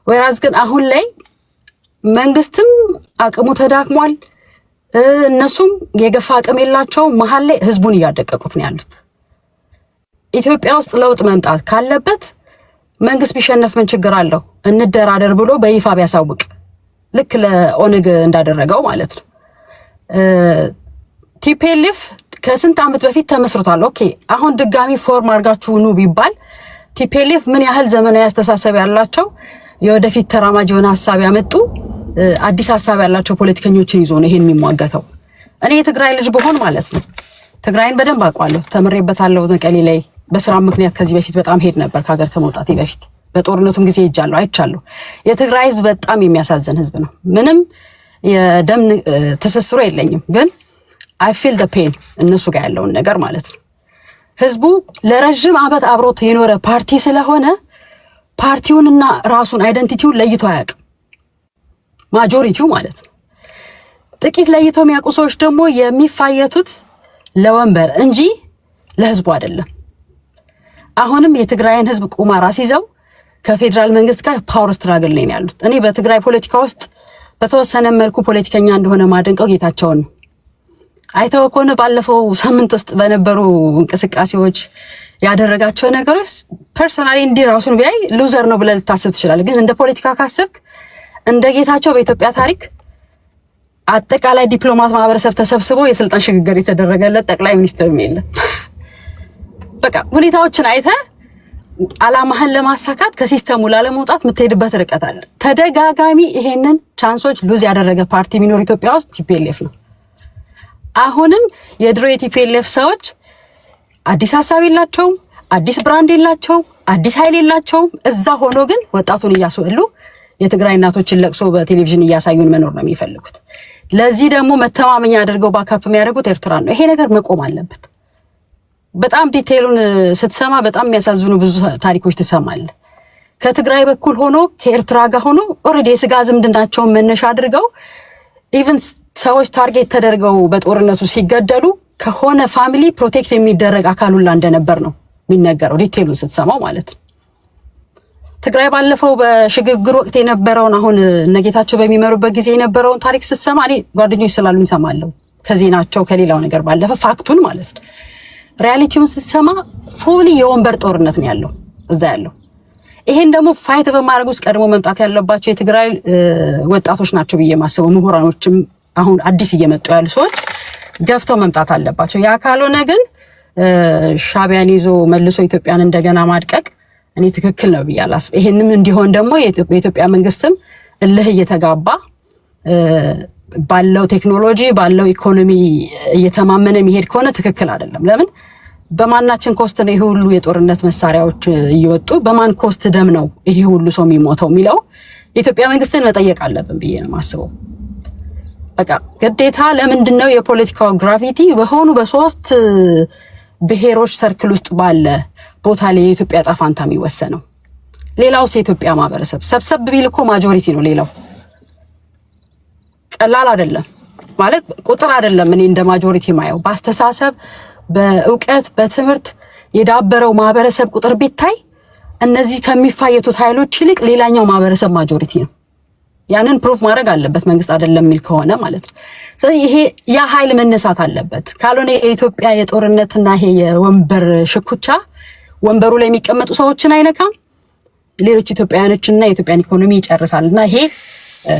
ወይራዝ ግን አሁን ላይ መንግስትም አቅሙ ተዳክሟል፣ እነሱም የገፋ አቅም የላቸው። መሃል ላይ ህዝቡን እያደቀቁት ነው ያሉት። ኢትዮጵያ ውስጥ ለውጥ መምጣት ካለበት መንግስት ቢሸነፍ ምን ችግር አለው? እንደራደር ብሎ በይፋ ቢያሳውቅ ልክ ለኦነግ እንዳደረገው ማለት ነው። ቲፒኤልኤፍ ከስንት ዓመት በፊት ተመስርቷል። ኦኬ አሁን ድጋሚ ፎርም አድርጋችሁ ኑ ቢባል ቲፒኤልኤፍ ምን ያህል ዘመናዊ አስተሳሰብ ያላቸው የወደፊት ተራማጅ የሆነ ሐሳብ ያመጡ አዲስ ሐሳብ ያላቸው ፖለቲከኞችን ይዞ ነው ይሄን የሚሟገተው። እኔ የትግራይ ልጅ ብሆን ማለት ነው ትግራይን በደንብ አውቃለሁ፣ ተምሬበታለሁ። መቀሌ ላይ በስራ ምክንያት ከዚህ በፊት በጣም ሄድ ነበር ከሀገር ከመውጣቴ በፊት። በጦርነቱም ጊዜ ሄጃለሁ፣ አይቻለሁ። የትግራይ ህዝብ በጣም የሚያሳዝን ህዝብ ነው። ምንም የደም ትስስሩ የለኝም፣ ግን አይ ፊል ደ ፔን እነሱ ጋር ያለውን ነገር ማለት ነው። ህዝቡ ለረጅም ዓመት አብሮት የኖረ ፓርቲ ስለሆነ ፓርቲውንና ራሱን አይደንቲቲውን ለይቶ አያውቅም፣ ማጆሪቲው ማለት ነው። ጥቂት ለይተው የሚያውቁ ሰዎች ደግሞ የሚፋየቱት ለወንበር እንጂ ለህዝቡ አይደለም። አሁንም የትግራይን ህዝብ ቁማር አስይዘው ከፌደራል መንግስት ጋር ፓወር ስትራግል ላይ ያሉት። እኔ በትግራይ ፖለቲካ ውስጥ በተወሰነ መልኩ ፖለቲከኛ እንደሆነ ማደንቀው ጌታቸውን ነው። አይተው ከሆነ ባለፈው ሳምንት ውስጥ በነበሩ እንቅስቃሴዎች ያደረጋቸው ነገሮች ፐርሰናሊ እንዲህ ራሱን ቢያይ ሉዘር ነው ብለህ ልታስብ ትችላለህ። ግን እንደ ፖለቲካ ካሰብክ እንደ ጌታቸው በኢትዮጵያ ታሪክ አጠቃላይ ዲፕሎማት ማህበረሰብ ተሰብስቦ የስልጣን ሽግግር የተደረገለት ጠቅላይ ሚኒስትር የለም። በቃ ሁኔታዎችን አይተህ አላማህን ለማሳካት ከሲስተሙ ላለመውጣት የምትሄድበት ርቀት አለ። ተደጋጋሚ ይሄንን ቻንሶች ሉዝ ያደረገ ፓርቲ የሚኖር ኢትዮጵያ ውስጥ ቲፒኤልኤፍ ነው። አሁንም የድሮ የቲፒኤልኤፍ ሰዎች አዲስ ሀሳብ የላቸውም፣ አዲስ ብራንድ የላቸውም፣ አዲስ ኃይል የላቸውም። እዛ ሆኖ ግን ወጣቱን እያስወሉ የትግራይ እናቶችን ለቅሶ በቴሌቪዥን እያሳዩን መኖር ነው የሚፈልጉት። ለዚህ ደግሞ መተማመኛ አድርገው ባካፕ የሚያደርጉት ኤርትራ ነው። ይሄ ነገር መቆም አለበት። በጣም ዲቴይሉን ስትሰማ በጣም የሚያሳዝኑ ብዙ ታሪኮች ትሰማለህ። ከትግራይ በኩል ሆኖ ከኤርትራ ጋር ሆኖ ኦልሬዲ የስጋ ዝምድናቸውን መነሻ አድርገው ኢቭን ሰዎች ታርጌት ተደርገው በጦርነቱ ሲገደሉ ከሆነ ፋሚሊ ፕሮቴክት የሚደረግ አካሉላ እንደነበር ነው የሚነገረው፣ ዲቴይሉን ስትሰማው ማለት ነው። ትግራይ ባለፈው በሽግግር ወቅት የነበረውን አሁን እነጌታቸው በሚመሩበት ጊዜ የነበረውን ታሪክ ስትሰማ እኔ ጓደኞች ስላሉኝ እሰማለሁ፣ ከዜናቸው ከሌላው ነገር ባለፈ ፋክቱን ማለት ነው። ሪያሊቲውን ስትሰማ ፉሊ የወንበር ጦርነት ነው ያለው እዛ ያለው። ይሄን ደግሞ ፋይት በማድረግ ውስጥ ቀድሞ መምጣት ያለባቸው የትግራይ ወጣቶች ናቸው ብዬ ማስበው፣ ምሁራኖችም አሁን አዲስ እየመጡ ያሉ ሰዎች ገፍተው መምጣት አለባቸው። ያ ካልሆነ ግን ሻዕቢያን ይዞ መልሶ ኢትዮጵያን እንደገና ማድቀቅ እኔ ትክክል ነው ብዬ አላስብም። ይሄንም እንዲሆን ደግሞ የኢትዮጵያ መንግስትም እልህ እየተጋባ ባለው ቴክኖሎጂ ባለው ኢኮኖሚ እየተማመነ የሚሄድ ከሆነ ትክክል አይደለም። ለምን በማናችን ኮስት ነው ይሄ ሁሉ የጦርነት መሳሪያዎች እየወጡ በማን ኮስት ደም ነው ይሄ ሁሉ ሰው የሚሞተው የሚለው የኢትዮጵያ መንግስትን መጠየቅ አለብን ብዬ ነው የማስበው። በቃ ግዴታ ለምንድነው የፖለቲካው ግራቪቲ በሆኑ በሶስት ብሔሮች ሰርክል ውስጥ ባለ ቦታ ላይ የኢትዮጵያ ጣፋንታ የሚወሰነው? ሌላውስ የኢትዮጵያ ማህበረሰብ ሰብሰብ ቢል እኮ ማጆሪቲ ነው። ሌላው ቀላል አይደለም ማለት ቁጥር አይደለም። እኔ እንደ ማጆሪቲ ማየው በአስተሳሰብ በእውቀት በትምህርት የዳበረው ማህበረሰብ ቁጥር ቢታይ እነዚህ ከሚፋየቱት ኃይሎች ይልቅ ሌላኛው ማህበረሰብ ማጆሪቲ ነው። ያንን ፕሩፍ ማድረግ አለበት መንግስት አይደለም የሚል ከሆነ ማለት ነው። ስለዚህ ይሄ ያ ኃይል መነሳት አለበት። ካልሆነ የኢትዮጵያ የጦርነትና ይሄ የወንበር ሽኩቻ ወንበሩ ላይ የሚቀመጡ ሰዎችን አይነካም፣ ሌሎች ኢትዮጵያውያኖችንና የኢትዮጵያን ኢኮኖሚ ይጨርሳልና ይሄ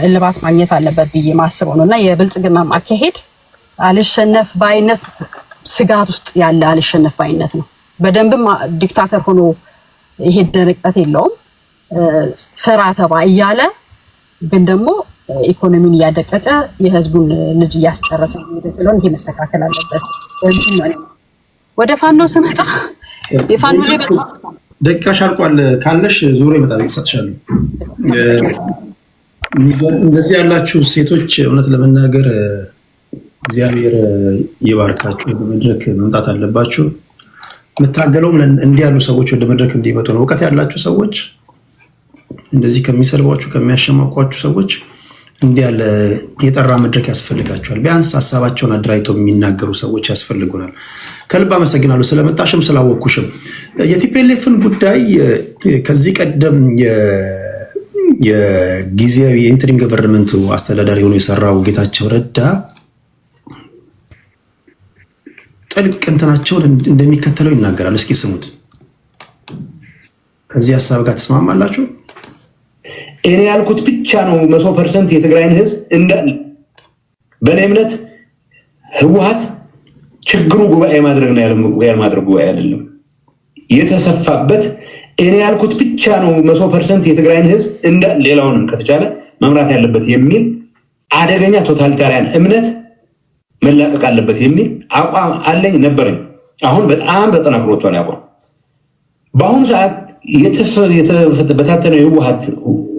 እልባት ማግኘት አለበት ብዬ ማስበው ነውና የብልጽግና ማካሄድ አልሸነፍ ባይነት ስጋት ውስጥ ያለ አልሸነፍ ባይነት ነው። በደንብም ዲክታተር ሆኖ ይሄ ደረቀት የለውም ፈራ ተባ እያለ ግን ደግሞ ኢኮኖሚን እያደቀቀ የህዝቡን ልጅ እያስጨረሰ ስለሆነ ይሄ መስተካከል አለበት። ወደ ፋኖ ስመጣ የፋኖ ላይ ደቂቃሽ አልቋል ካለሽ ዙሮ ይመጣል ይሰጥሻለሁ። እንደዚህ ያላችሁ ሴቶች እውነት ለመናገር እግዚአብሔር ይባርካችሁ። ወደ መድረክ መምጣት አለባችሁ። የምታገለው እንዲህ ያሉ ሰዎች ወደ መድረክ እንዲመጡ ነው። እውቀት ያላችሁ ሰዎች እንደዚህ ከሚሰልቧችሁ ከሚያሸማቋችሁ ሰዎች እንዲህ ያለ የጠራ መድረክ ያስፈልጋቸዋል። ቢያንስ ሀሳባቸውን አድራይተው የሚናገሩ ሰዎች ያስፈልጉናል። ከልብ አመሰግናለሁ ስለመጣሽም ስላወቅኩሽም። የቲፒኤልኤፍን ጉዳይ ከዚህ ቀደም የጊዜያዊ የኢንተሪም ገቨርንመንቱ አስተዳዳሪ ሆኖ የሰራው ጌታቸው ረዳ ጥልቅ እንትናቸውን እንደሚከተለው ይናገራል። እስኪ ስሙት። ከዚህ ሀሳብ ጋር ተስማማላችሁ? እኔ ያልኩት ብቻ ነው 100% የትግራይን ህዝብ እንዳለ። በእኔ እምነት ህወሓት ችግሩ ጉባኤ ማድረግ ነው ያለማድረግ ጉባኤ አይደለም የተሰፋበት። እኔ ያልኩት ብቻ ነው 100% የትግራይን ህዝብ እንዳለ ሌላውንም ከተቻለ መምራት ያለበት የሚል አደገኛ ቶታሊታሪያን እምነት መላቀቅ አለበት የሚል አቋም አለኝ ነበረኝ። አሁን በጣም ተጠናክሮ ወጥቷል አቋም። በአሁኑ ሰዓት የተበታተነው የህወሓት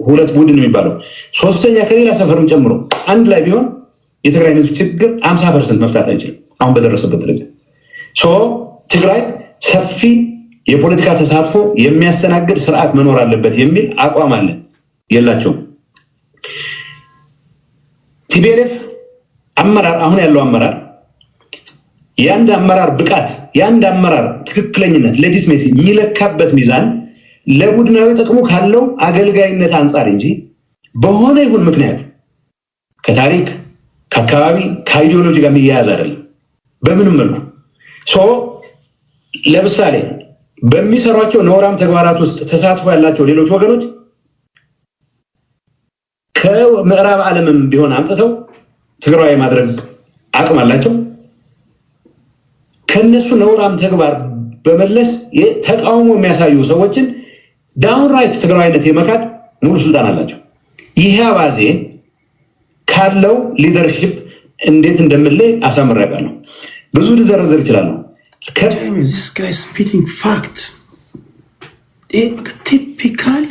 ሁለት ቡድን የሚባለው ሶስተኛ ከሌላ ሰፈርም ጨምሮ አንድ ላይ ቢሆን የትግራይ ህዝብ ችግር 50% መፍታት አይችልም። አሁን በደረሰበት ደረጃ ትግራይ ሰፊ የፖለቲካ ተሳትፎ የሚያስተናግድ ስርዓት መኖር አለበት የሚል አቋም አለ። የላቸውም። ቲፒኤልኤፍ አመራር አሁን ያለው አመራር የአንድ አመራር ብቃት የአንድ አመራር ትክክለኝነት ሌጂትሜሲ የሚለካበት ሚዛን ለቡድናዊ ጥቅሙ ካለው አገልጋይነት አንጻር እንጂ በሆነ ይሁን ምክንያት ከታሪክ ከአካባቢ ከአይዲዮሎጂ ጋር የሚያያዝ አይደለም በምንም መልኩ። ለምሳሌ በሚሰሯቸው ነውራም ተግባራት ውስጥ ተሳትፎ ያላቸው ሌሎች ወገኖች ከምዕራብ ዓለምም ቢሆን አምጥተው ትግራይ ማድረግ አቅም አላቸው። ከነሱ ነውራም ተግባር በመለስ ተቃውሞ የሚያሳዩ ሰዎችን ዳውን ራይት ትግራይነት የመካድ ሙሉ ስልጣን አላቸው። ይሄ አባዜ ካለው ሊደርሺፕ እንዴት እንደምለይ አሳምሬ ያውቃለሁ። ብዙ ልዘረዝር ይችላል። This guy is spitting fact. Typical.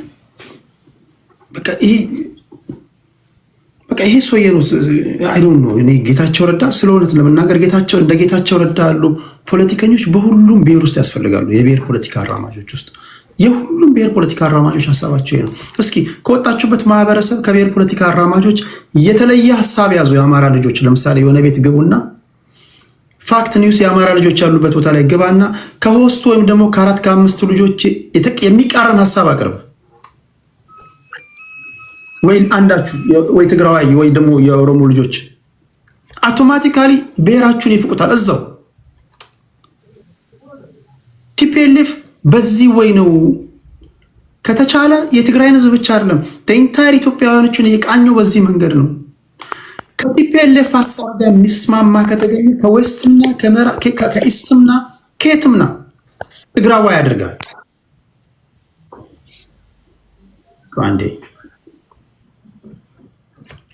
ይሄ ሰውዬ ነው። አይ ዶንት ኖ። እኔ ጌታቸው ረዳ ስለሆነት ለመናገር እንደ ጌታቸው ረዳ ያሉ ፖለቲከኞች በሁሉም ብሔር ውስጥ ያስፈልጋሉ። የብሔር ፖለቲካ አራማጆች ውስጥ የሁሉም ብሔር ፖለቲካ አራማጆች ሀሳባቸው ነው። እስኪ ከወጣችሁበት ማህበረሰብ ከብሔር ፖለቲካ አራማጆች የተለየ ሀሳብ ያዙ። የአማራ ልጆች ለምሳሌ የሆነ ቤት ግቡና ፋክት ኒውስ የአማራ ልጆች ያሉበት ቦታ ላይ ግባና ከሆስቱ ወይም ደግሞ ከአራት ከአምስቱ ልጆች የሚቃረን ሀሳብ አቅርብ። ወይ አንዳችሁ ወይ ትግራዋይ ወይ ደግሞ የኦሮሞ ልጆች አውቶማቲካሊ ብሔራችሁን ይፍቁታል እዛው። ቲፒኤልኤፍ በዚህ ወይ ነው ከተቻለ የትግራይን ህዝብ ብቻ አይደለም በኢንታየር ኢትዮጵያውያኖችን የቃኘው በዚህ መንገድ ነው። ከቲፒኤልኤፍ ሀሳብ ጋር የሚስማማ ከተገኘ ከዌስትና ከኢስትምና ከየትምና ትግራዋይ ያደርጋል። አንዴ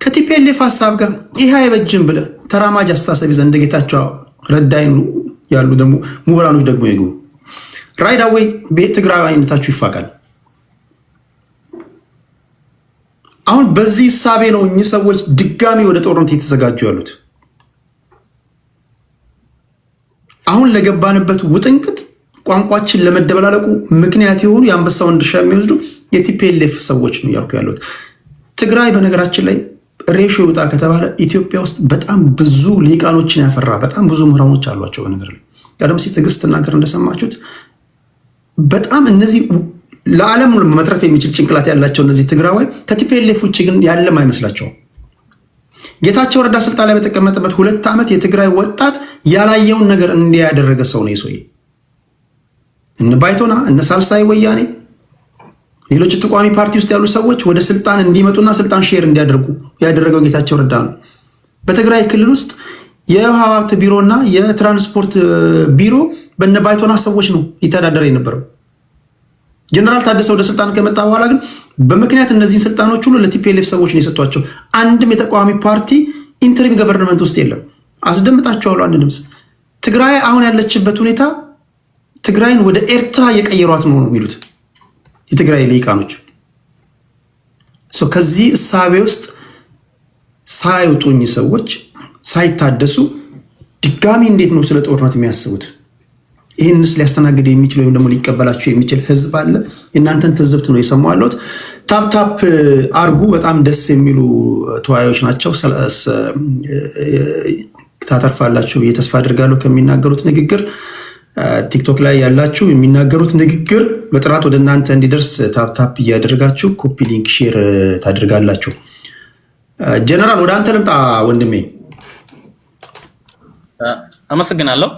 ከቲፒኤልኤፍ ሀሳብ ጋር ይሄ አይበጅም ብለህ ተራማጅ አስተሳሰብ ይዘህ እንደ ጌታቸው ረዳይኑ ያሉ ደግሞ ምሁራኖች ደግሞ ይግቡ። ራይት አዌይ ትግራዋይነታችሁ ይፋቃል። አሁን በዚህ ሐሳቤ ነው እኚህ ሰዎች ድጋሚ ወደ ጦርነት እየተዘጋጁ ያሉት። አሁን ለገባንበት ውጥንቅጥ ቋንቋችን ለመደበላለቁ ምክንያት የሆኑ የአንበሳውን ድርሻ የሚወስዱ የቲፒኤልኤፍ ሰዎች ነው ያልኩ ያሉት። ትግራይ በነገራችን ላይ ሬሾ ይውጣ ከተባለ ኢትዮጵያ ውስጥ በጣም ብዙ ሊቃኖችን ያፈራ በጣም ብዙ ምሁራኖች አሏቸው። በነገር ላይ ቀደም ሲል ትዕግስት ተናገር እንደሰማችሁት በጣም እነዚህ ለዓለም መትረፍ የሚችል ጭንቅላት ያላቸው እነዚህ ትግራዋይ ከቲፒኤልኤፍ ውጭ ግን ያለም አይመስላቸውም። ጌታቸው ረዳ ስልጣን ላይ በተቀመጠበት 2 ዓመት የትግራይ ወጣት ያላየውን ነገር እንዲያደረገ ሰው ነው ይሶይ። እነ ባይቶና እነ ሳልሳይ ወያኔ ሌሎች ተቋሚ ፓርቲ ውስጥ ያሉ ሰዎች ወደ ስልጣን እንዲመጡና ስልጣን ሼር እንዲያደርጉ ያደረገው ጌታቸው ረዳ ነው። በትግራይ ክልል ውስጥ የውሃ ቢሮና የትራንስፖርት ቢሮ በነ ባይቶና ሰዎች ነው ይተዳደር የነበረው። ጀነራል ታደሰ ወደ ስልጣን ከመጣ በኋላ ግን በምክንያት እነዚህን ስልጣኖች ሁሉ ለቲፒኤልኤፍ ሰዎች ነው የሰጧቸው። አንድም የተቃዋሚ ፓርቲ ኢንተሪም ገቨርንመንት ውስጥ የለም። አስደምጣቸዋለሁ አንድ ድምፅ። ትግራይ አሁን ያለችበት ሁኔታ ትግራይን ወደ ኤርትራ እየቀየሯት ነው የሚሉት የትግራይ ልሂቃኖች። ከዚህ እሳቤ ውስጥ ሳይወጡኝ ሰዎች ሳይታደሱ ድጋሚ እንዴት ነው ስለ ጦርነት የሚያስቡት? ይህንስ ሊያስተናግድ የሚችል ወይም ደግሞ ሊቀበላቸው የሚችል ህዝብ አለ? የእናንተን ትዝብት ነው የሰማሁ ያለሁት። ታፕታፕ አርጉ። በጣም ደስ የሚሉ ተወያዮች ናቸው። ታተርፋላችሁ ብዬ ተስፋ አድርጋለሁ ከሚናገሩት ንግግር። ቲክቶክ ላይ ያላችሁ የሚናገሩት ንግግር በጥራት ወደ እናንተ እንዲደርስ ታፕታፕ እያደረጋችሁ ኮፒ ሊንክ ሼር ታደርጋላችሁ። ጀነራል ወደ አንተ ልምጣ ወንድሜ። አመሰግናለሁ።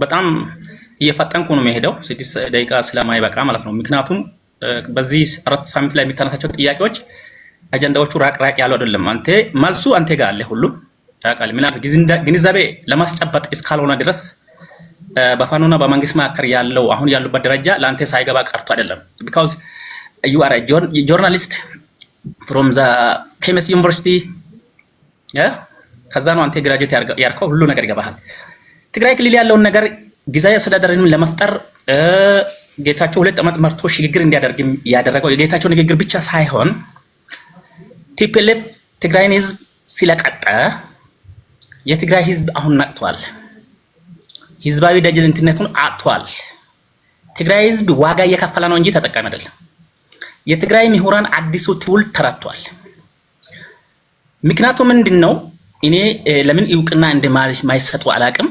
በጣም እየፈጠንኩ ነው የሚሄደው 6 ደቂቃ ስለማይበቃ ማለት ነው። ምክንያቱም በዚህ 4 ሳምንት ላይ የሚተነሳቸው ጥያቄዎች አጀንዳዎቹ ራቅ ያሉ አይደለም። መልሱ አንተ ጋር አለ ሁሉ ታውቃለህ። ምናልባት ግንዛቤ ለማስጨበጥ እስካልሆነ ድረስ በፋኖና በመንግስት መካከል ያለው አሁን ያሉበት ደረጃ ለአንተ ሳይገባ ቀርቶ አይደለም። because you are a journalist from the famous university ከዛ ነው አንተ ግራጁዌት ያርከው ሁሉ ነገር ይገባሃል። ትግራይ ክልል ያለውን ነገር ጊዜያዊ አስተዳደርን ለመፍጠር ጌታቸው 2 ዓመት መርቶ ሽግግር እንዲያደርግ ያደረገው የጌታቸው ንግግር ብቻ ሳይሆን ቲፒኤልኤፍ ትግራይን ህዝብ ሲለቀጠ የትግራይ ህዝብ አሁን ነቅቷል። ህዝባዊ ደጀንነቱን አጥቷል። ትግራይ ህዝብ ዋጋ እየከፈለ ነው እንጂ ተጠቃሚ አይደለም። የትግራይ ምሁራን አዲሱ ትውልድ ተረቷል። ምክንያቱም ምንድነው እኔ ለምን እውቅና እንደማይሰጡ አላቅም።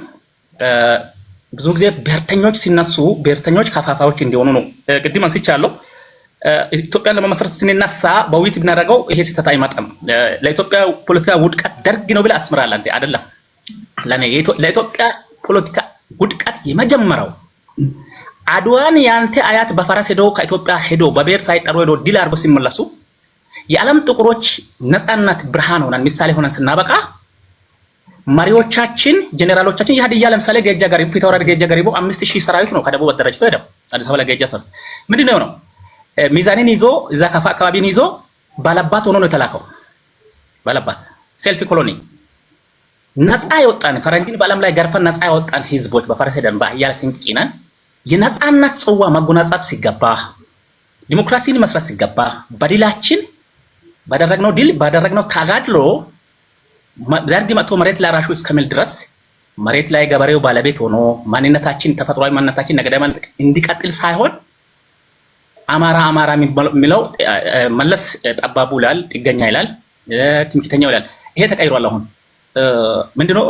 ብዙ ጊዜ ብሔርተኞች ሲነሱ ብሔርተኞች ከፋፋዎች እንዲሆኑ ነው። ቅድም አንስቻለሁ። ኢትዮጵያን ለመመስረት ስንነሳ በውይይት ብናደርገው ይሄ ስህተት አይመጣም። ለኢትዮጵያ ፖለቲካ ውድቀት ደርግ ነው ብለህ አስምራለህ አንተ አይደለም። ለኢትዮጵያ ፖለቲካ ውድቀት የመጀመሪያው አድዋን ያንተ አያት በፈረስ ሄዶ ከኢትዮጵያ ሄዶ በብሔር ሳይጠሩ ሄዶ ድል አድርጎ ሲመለሱ የዓለም ጥቁሮች ነፃነት ብርሃን ሆነን ምሳሌ ሆነን ስናበቃ መሪዎቻችን ጀነራሎቻችን የሀዲያ ለምሳሌ ጌጃ ገሪቦ ፊታውራሪ ጌጃ ገሪቦ 5000 ሰራዊት ነው ከደቡብ አደራጅቶ ሄደው አዲስ አበባ ለጌጃ ሰው ምንድነው ነው ሚዛንን ይዞ እዛ ከፋ አካባቢን ይዞ ባላባት ሆኖ ነው የተላከው። ባላባት ሴልፊ ኮሎኒ ነፃ ያወጣን ፈረንጅን በዓለም ላይ ገርፈን ነፃ ያወጣን ህዝቦች በፈረስ ሄደን በአህያ ስንቅ ጭነን የነፃነት ጽዋ መጎናጸፍ ሲገባ ዲሞክራሲን መስራት ሲገባ በድላችን ባደረግነው ድል ባደረግነው ተጋድሎ ደርግ መጥቶ መሬት ላራሹ እስከሚል ድረስ መሬት ላይ ገበሬው ባለቤት ሆኖ ማንነታችን ተፈጥሯዊ ማንነታችን ነገዳዊ ማንነት እንዲቀጥል ሳይሆን አማራ የሚለው መለስ ጠባቡ ይላል፣ ጥገኛ ይላል፣ ትምክህተኛው ይላል። ይሄ ተቀይሯል። አሁን ምንድነው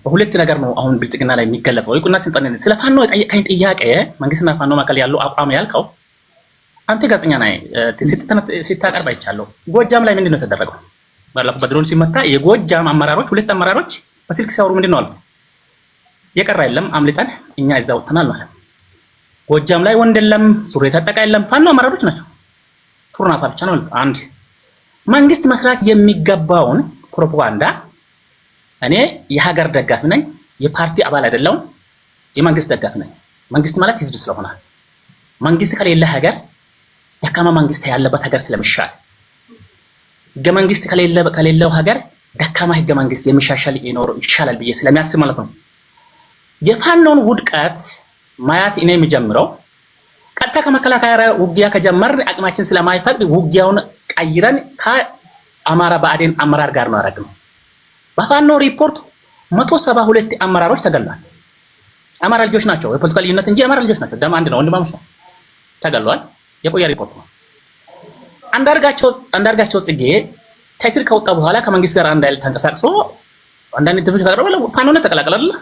በሁለት ነገር ነው አሁን ብልጽግና ላይ የሚገለጸው። ይቁና ስልጣን ስለ ፋኖ የጠየቀኝ ጥያቄ መንግስትና ፋኖ መካከል ያለው አቋም ያልከው አንተ ጋዜጠኛ ነህ ሲታቀርብ አይቻለሁ። ጎጃም ላይ ምንድነው የተደረገው? ባለፈው በድሮን ሲመታ የጎጃም አመራሮች 2 አመራሮች በስልክ ሲያወሩ ምንድነው አሉት? የቀረ የለም አምልጠን እኛ እዛው ተናል ማለት። ጎጃም ላይ ወንድ የለም ሱሪ የታጠቀ የለም ፋኖ አመራሮች ናቸው። ቱርናፋ ብቻ ነው ማለት። አንድ መንግስት መስራት የሚገባውን ፕሮፓጋንዳ እኔ የሀገር ደጋፊ ነኝ፣ የፓርቲ አባል አይደለሁም፣ የመንግስት ደጋፊ ነኝ። መንግስት ማለት ህዝብ ስለሆነ መንግስት ከሌለ ሀገር ደካማ መንግስት ያለበት ሀገር ስለሚሻል ህገ መንግስት ከሌለው ሀገር ደካማ ህገ መንግስት የሚሻሻል ይሻላል ብዬ ስለሚያስብ ማለት ነው። የፋኖን ውድቀት ማያት እኔ የሚጀምረው ቀጥታ ከመከላከያ ውጊያ ከጀመርን አቅማችን ስለማይፈቅድ ውጊያውን ቀይረን ከአማራ ብአዴን አመራር ጋር ነው ያደረግነው። በፋኖ ሪፖርት 172 አመራሮች ተገሏል። አማራ ልጆች ናቸው፣ የፖለቲካ ልዩነት እንጂ አማራ ልጆች ናቸው። ደም አንድ ነው፣ ወንድማማች ነው። ተገሏል። የቆየ ሪፖርት ነው። አንዳርጋቸው ጽጌ ከስር ከወጣ በኋላ ከመንግስት ጋር አንድ አይነት ተንቀሳቅሶ አንዳንድ ትብት ተቀርበለ ፋኖ ነው ተቀላቀለ አይደል?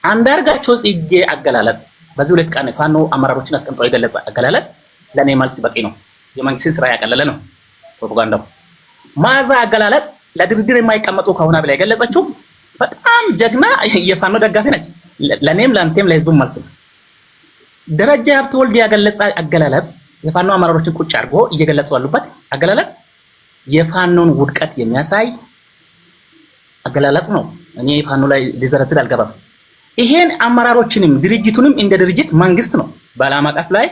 አንዳርጋቸው ጽጌ አገላለጽ በዚህ 2 ቀን ፋኖ አመራሮችን አስቀምጠው የገለጸ አገላለጽ ለኔ መልስ በቂ ነው። የመንግስትን ስራ ያቀለለ ነው ፕሮፓጋንዳው። ማዛ አገላለጽ ለድርድር የማይቀመጡ ከሆነ ብላ የገለጸችው በጣም ጀግና የፋኖ ደጋፊ ነች። ለኔም ለአንተም ለህዝቡ መልስ ነው። ደረጃ ሀብተወልድ ያገለጸ አገላለጽ የፋኖ አመራሮችን ቁጭ አድርጎ እየገለጹ ያሉበት አገላለጽ የፋኖን ውድቀት የሚያሳይ አገላለጽ ነው። እኔ የፋኖ ላይ ሊዘረዝር አልገባም። ይሄን አመራሮችንም ድርጅቱንም እንደ ድርጅት መንግስት ነው በዓለም አቀፍ ላይ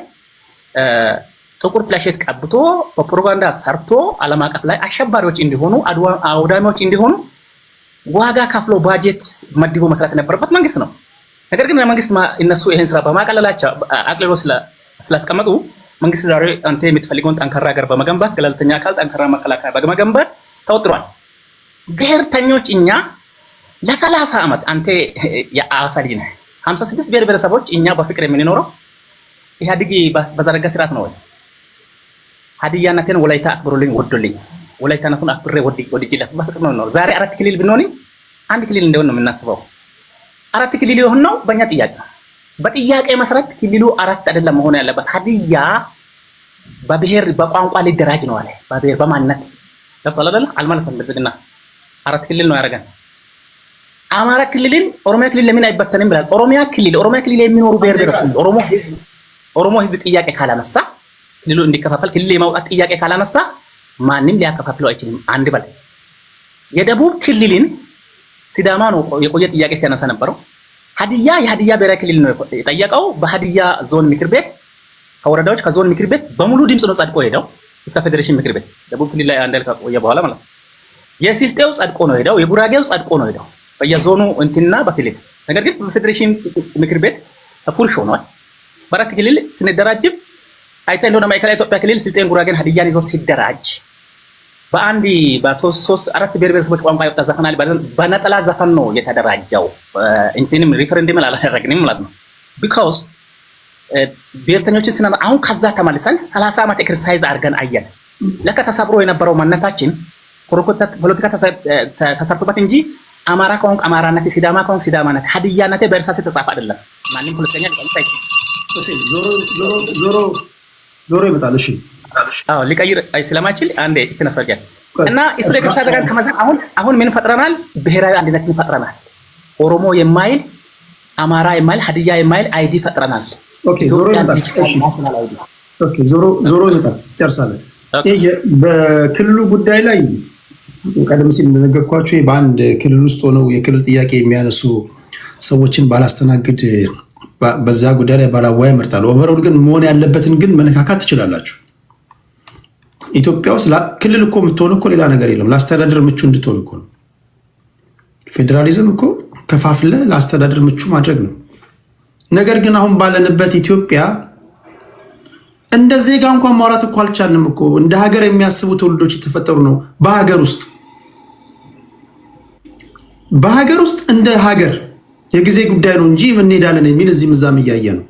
ጥቁር ጥላሸት ቀብቶ በፕሮፓጋንዳ ሰርቶ ዓለም አቀፍ ላይ አሸባሪዎች እንዲሆኑ አውዳሚዎች እንዲሆኑ ዋጋ ከፍሎ ባጀት መድቦ መስራት የነበረበት መንግስት ነው። ነገር ግን ለመንግስት እነሱ ይሄን ስራ በማቀለላቸው አቅልሎ ስላስቀመጡ መንግስት ዛሬ አንተ የምትፈልገውን ጠንካራ ሀገር በመገንባት ገለልተኛ አካል ጠንካራ መከላከያ በመገንባት ተወጥሯል። ብሔርተኞች እኛ ለ30 ዓመት አንተ የአዋሳ ልጅ ነህ። 56 ብሔር ብሔረሰቦች እኛ በፍቅር የምንኖረው ኢህአዴግ በዘረጋ ስርዓት ነው ወይ? ሀዲያነትን ወላይታ አክብሩልኝ ወዶልኝ ወላይታነቱን አክብሬ ወድጅለት በፍቅር ነው ነው። ዛሬ 4 ክልል ብንሆን 1 ክልል እንደሆነ ነው የምናስበው። 4 ክልል ይሆን ነው በእኛ ጥያቄ ነው። በጥያቄ መሰረት ክልሉ 4 አይደለም መሆን ያለበት። ሀዲያ በብሔር በቋንቋ ሊደራጅ ነው አለ። በብሔር በማንነት ገብቷል አይደል? አልመለሰም። ብልጽግና 4 ክልል ነው ያደረገን። አማራ ክልልን ኦሮሚያ ክልል ለምን አይበተንም ብላል። ኦሮሚያ ክልል የሚኖሩ ብሔር ብሔረሰቦች ኦሮሞ ህዝብ ጥያቄ ካላነሳ ክልሉ እንዲከፋፈል ክልል የማውጣት ጥያቄ ካላነሳ ማንም ሊያከፋፍለው አይችልም። አንድ በል የደቡብ ክልልን ሲዳማ ነው የቆየ ጥያቄ ሲያነሳ ነበረው። የሀዲያ ብሔራዊ ክልል ነው የጠየቀው። በሀዲያ ዞን ምክር ቤት ከወረዳዎች ከዞን ምክር ቤት በሙሉ ድምጽ ነው ጸድቆ ሄደው እስከ ፌዴሬሽን ምክር ቤት ደቡብ ክልል ላይ አንድ ከቆየ በኋላ ማለት ነው። የስልጤው ጸድቆ ነው ሄደው፣ የጉራጌው ጸድቆ ነው ሄደው በየዞኑ እንትና በክልል። ነገር ግን ፌዴሬሽን ምክር ቤት ፉርሽ ሆኗል። በአራት ክልል ስንደራጅም አይተህ እንደሆነ ማዕከላዊ ኢትዮጵያ ክልል ስልጤን፣ ጉራጌን፣ ሀዲያን ይዞ ሲደራጅ በአንድ በሶስት አራት ብሔር ብሔረሰቦች ቋንቋ የወጣ ዘፈን አለ። በነጠላ ዘፈን ነው የተደራጀው። እንትንም ሪፈረንደም አላደረግንም ማለት ነው። ቢኮዝ ብሔርተኞችን ስና አሁን ከዛ ተመልሰን 30 ዓመት ኤክሰርሳይዝ አድርገን አየን። ለካ ተሰብሮ የነበረው ማንነታችን ፖለቲካ ተሰርቶበት እንጂ አማራ ከሆንክ አማራነት፣ ሲዳማ ከሆንክ ሲዳማነት፣ ሀዲያነት በእርሳስ የተጻፈ አይደለም። ማንም ፖለቲከኛ ዞሮ ይመጣል። እሺ ሊቀይር ስለማይችል አንዴ እችን አስረጃል እና እሱ ለከሳ ደጋን ከመጣ አሁን ምን ፈጥረናል? ብሔራዊ አንድነትን ፈጥረናል። ኦሮሞ የማይል አማራ የማይል ሀዲያ የማይል አይዲ ፈጥረናል። ኦኬ ዞሮ ይመጣል። ጨርሳለን። በክልሉ ጉዳይ ላይ ቀደም ሲል እንደነገርኳችሁ በአንድ ክልል ውስጥ ሆነው የክልል ጥያቄ የሚያነሱ ሰዎችን ባላስተናግድ በዛ ጉዳይ ላይ ባላዋይ እመርጣለሁ። ኦቨርኦል ግን መሆን ያለበትን ግን መነካካት ትችላላችሁ። ኢትዮጵያ ውስጥ ክልል እኮ የምትሆን እኮ ሌላ ነገር የለም። ለአስተዳደር ምቹ እንድትሆን እኮ ነው። ፌዴራሊዝም እኮ ከፋፍለ ለአስተዳደር ምቹ ማድረግ ነው። ነገር ግን አሁን ባለንበት ኢትዮጵያ እንደ ዜጋ እንኳን ማውራት እኮ አልቻልንም እኮ። እንደ ሀገር የሚያስቡ ትውልዶች የተፈጠሩ ነው በሀገር ውስጥ እንደ ሀገር የጊዜ ጉዳይ ነው እንጂ እንሄዳለን የሚል እዚህ ምዛም እያየ ነው።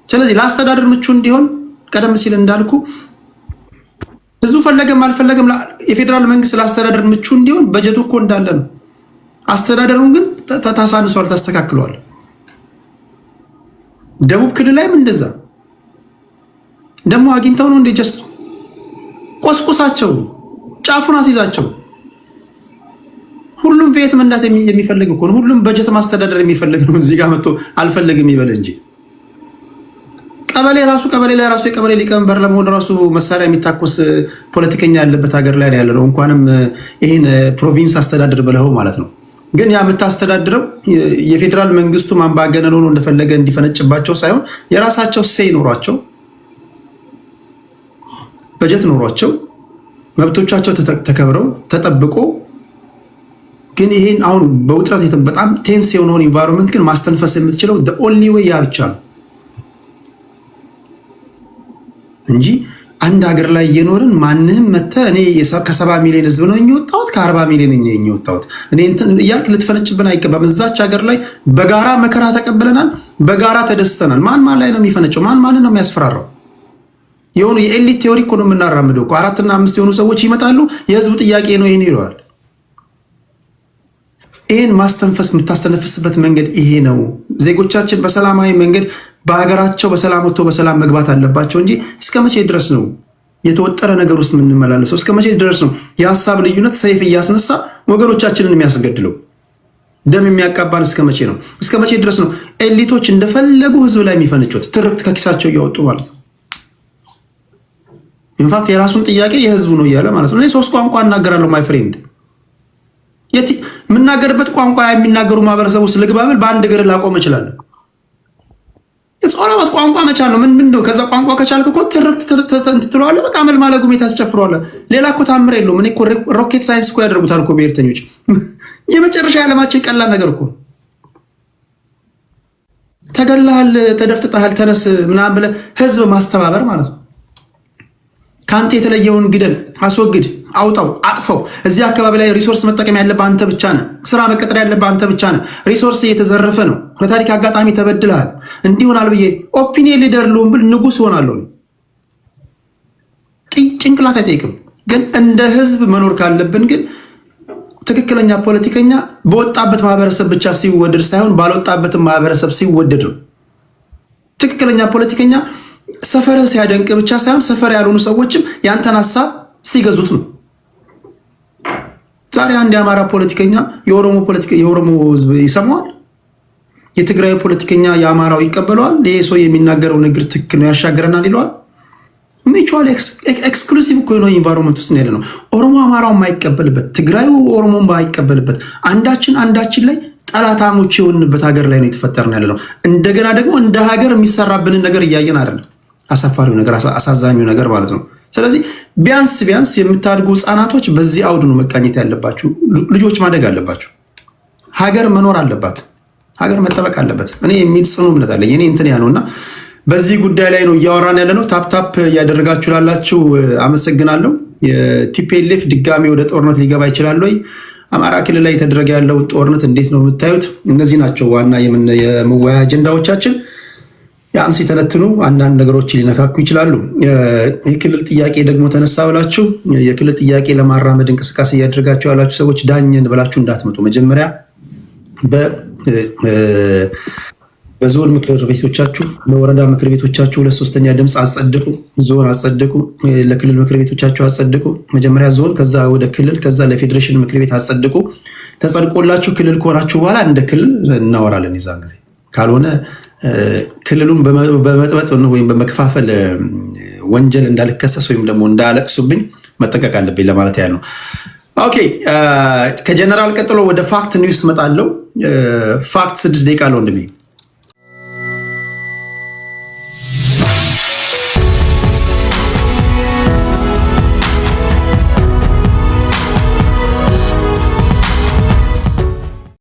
ስለዚህ ለአስተዳደር ምቹ እንዲሆን ቀደም ሲል እንዳልኩ ህዝቡ ፈለገም አልፈለገም የፌዴራል መንግስት ለአስተዳደር ምቹ እንዲሆን በጀቱ እኮ እንዳለ ነው። አስተዳደሩን ግን ታሳንሷል፣ ታስተካክሏል። ደቡብ ክልል ላይም እንደዛ ደግሞ አግኝተው ነው እንደ ጀስት ቆስቁሳቸው፣ ጫፉን አስይዛቸው። ሁሉም ቬት መንዳት የሚፈልግ እኮ ነው። ሁሉም በጀት ማስተዳደር የሚፈልግ ነው። እዚህ ጋር መጥቶ አልፈልግም ይበል እንጂ ቀበሌ ላይ ራሱ የቀበሌ ሊቀመንበር ለመሆን ራሱ መሳሪያ የሚታኮስ ፖለቲከኛ ያለበት ሀገር ላይ ያለ ነው። እንኳንም ይሄን ፕሮቪንስ አስተዳደር ብለው ማለት ነው። ግን ያ የምታስተዳድረው የፌዴራል መንግስቱ ማንባገነን ሆኖ እንደፈለገ እንዲፈነጭባቸው ሳይሆን የራሳቸው ሴይ ኖሯቸው በጀት ኖሯቸው መብቶቻቸው ተከብረው ተጠብቆ ግን ይሄን አሁን በውጥረት በጣም ቴንስ የሆነውን ኢንቫይሮንመንት ግን ማስተንፈስ የምትችለው the only way ያ ብቻ ነው እንጂ አንድ ሀገር ላይ እየኖርን ማንንም መተ እኔ ከ70 ሚሊዮን ህዝብ ነው የሚወጣውት ከ40 ሚሊዮን ነው የሚወጣውት እኔ እንትን እያልክ ልትፈነጭብን አይገባም። እዛች ሀገር ላይ በጋራ መከራ ተቀብለናል፣ በጋራ ተደስተናል። ማን ላይ ነው የሚፈነጨው? ማን ነው የሚያስፈራራው? የሆኑ የኤሊት ቴዎሪ እኮ ነው የምናራምደው እኮ 4 እና 5 የሆኑ ሰዎች ይመጣሉ፣ የህዝቡ ጥያቄ ነው ይሄን ይለዋል። ይሄን ማስተንፈስ የምታስተነፍስበት መንገድ ይሄ ነው። ዜጎቻችን በሰላማዊ መንገድ በሀገራቸው በሰላም ወጥቶ በሰላም መግባት አለባቸው እንጂ እስከ መቼ ድረስ ነው የተወጠረ ነገር ውስጥ የምንመላለሰው? እስከ መቼ ድረስ ነው የሀሳብ ልዩነት ሰይፍ እያስነሳ ወገኖቻችንን የሚያስገድለው? ደም የሚያቃባን እስከ መቼ ነው? እስከ መቼ ድረስ ነው ኤሊቶች እንደፈለጉ ህዝብ ላይ የሚፈነጩት? ትርክት ከኪሳቸው እያወጡ ማለት ነው። ኢንፋክት የራሱን ጥያቄ የህዝቡ ነው እያለ ማለት ነው። እኔ 3 ቋንቋ እናገራለሁ ማይ ፍሬንድ። የምናገርበት ቋንቋ የሚናገሩ ማህበረሰቡ ስለግባብል በአንድ እግር ላቆም እችላለሁ። የጾላበት ቋንቋ መቻል ነው። ምን ነው ከዛ ቋንቋ ከቻልክ እኮ ትርክት ትለዋለህ። በቃ መልማለ ጉሜ ታስጨፍረዋለህ። ሌላ እኮ ታምር የለውም። እኔ እኮ ሮኬት ሳይንስ እኮ ያደርጉታል እኮ ብሔርተኞች። የመጨረሻ የዓለማችን ቀላል ነገር እኮ ተገላሃል፣ ተደፍጥጠሃል፣ ተነስ ምናምን ብለህ ህዝብ ማስተባበር ማለት ነው። ከአንተ የተለየውን ግደል፣ አስወግድ፣ አውጣው፣ አጥፈው። እዚህ አካባቢ ላይ ሪሶርስ መጠቀም ያለብህ አንተ ብቻ ነህ። ስራ መቀጠር ያለብህ አንተ ብቻ ነህ። ሪሶርስ እየተዘረፈ ነው። በታሪክ አጋጣሚ ተበድለሃል። እንዲሆናል ብዬ ኦፒኒየን ሊደር ልሁን ብል ንጉስ ሆናለሁ። ጭንቅላት አይጠይቅም። ግን እንደ ህዝብ መኖር ካለብን ግን ትክክለኛ ፖለቲከኛ በወጣበት ማህበረሰብ ብቻ ሲወደድ ሳይሆን ባልወጣበትም ማህበረሰብ ሲወደድ ነው። ትክክለኛ ፖለቲከኛ ሰፈር ሲያደንቅ ብቻ ሳይሆን ሰፈር ያልሆኑ ሰዎችም ያንተን ሀሳብ ሲገዙት ነው። ዛሬ አንድ የአማራ ፖለቲከኛ የኦሮሞ ህዝብ ይሰማዋል። የትግራይ ፖለቲከኛ የአማራው ይቀበለዋል። ይሄ ሰው የሚናገረው ንግግር ትክክል ነው ያሻገረናል ይለዋል። ሚቹዋል ኤክስክሉሲቭ እኮ ነው ኢንቫይሮንመንት ውስጥ ያለ ነው። ኦሮሞ አማራው የማይቀበልበት፣ ትግራዩ ኦሮሞ የማይቀበልበት፣ አንዳችን ላይ ጠላታሞች የሆንበት ሀገር ላይ ነው የተፈጠርን ያለ ነው። እንደገና ደግሞ እንደ ሀገር የሚሰራብንን ነገር እያየን አይደለም። አሳፋሪው ነገር፣ አሳዛኙ ነገር ማለት ነው ስለዚህ ቢያንስ የምታድጉ ህፃናቶች በዚህ አውድ ነው መቃኘት ያለባችሁ። ልጆች ማደግ አለባቸው። ሀገር መኖር አለባት። ሀገር መጠበቅ አለበት። እኔ የሚል ጽኑ እምነት አለኝ። እኔ እንትን ያ ነውና በዚህ ጉዳይ ላይ ነው እያወራን ያለ ነው። ታፕ እያደረጋችሁ ላላችሁ አመሰግናለሁ። የቲፒኤልኤፍ ድጋሚ ወደ ጦርነት ሊገባ ይችላል ወይ? አማራ ክልል ላይ የተደረገ ያለው ጦርነት እንዴት ነው የምታዩት? እነዚህ ናቸው ዋና የመወያያ አጀንዳዎቻችን። ያን ሲተነትኑ አንዳንድ ነገሮች ሊነካኩ ይችላሉ። የክልል ጥያቄ ደግሞ ተነሳ ብላችሁ የክልል ጥያቄ ለማራመድ እንቅስቃሴ እያደረጋችሁ ያላችሁ ሰዎች ዳኝን ብላችሁ እንዳትመጡ። መጀመሪያ በዞን ምክር ቤቶቻችሁ፣ በወረዳ ምክር ቤቶቻችሁ 2/3 ድምፅ አጸድቁ። ዞን አጸድቁ። ለክልል ምክር ቤቶቻችሁ አጸድቁ። መጀመሪያ ዞን፣ ከዛ ወደ ክልል፣ ከዛ ለፌዴሬሽን ምክር ቤት አጸድቁ። ተጸድቆላችሁ ክልል ከሆናችሁ በኋላ እንደ ክልል እናወራለን። የዛን ጊዜ ካልሆነ ክልሉን በመጥበጥ ወይም በመከፋፈል ወንጀል እንዳልከሰስ ወይም ደግሞ እንዳለቅሱብኝ መጠንቀቅ አለብኝ ለማለት ያህል ነው። ኦኬ፣ ከጀነራል ቀጥሎ ወደ ፋክት ኒውስ መጣለው። ፋክት 6 ደቂቃ አለው ወንድሜ።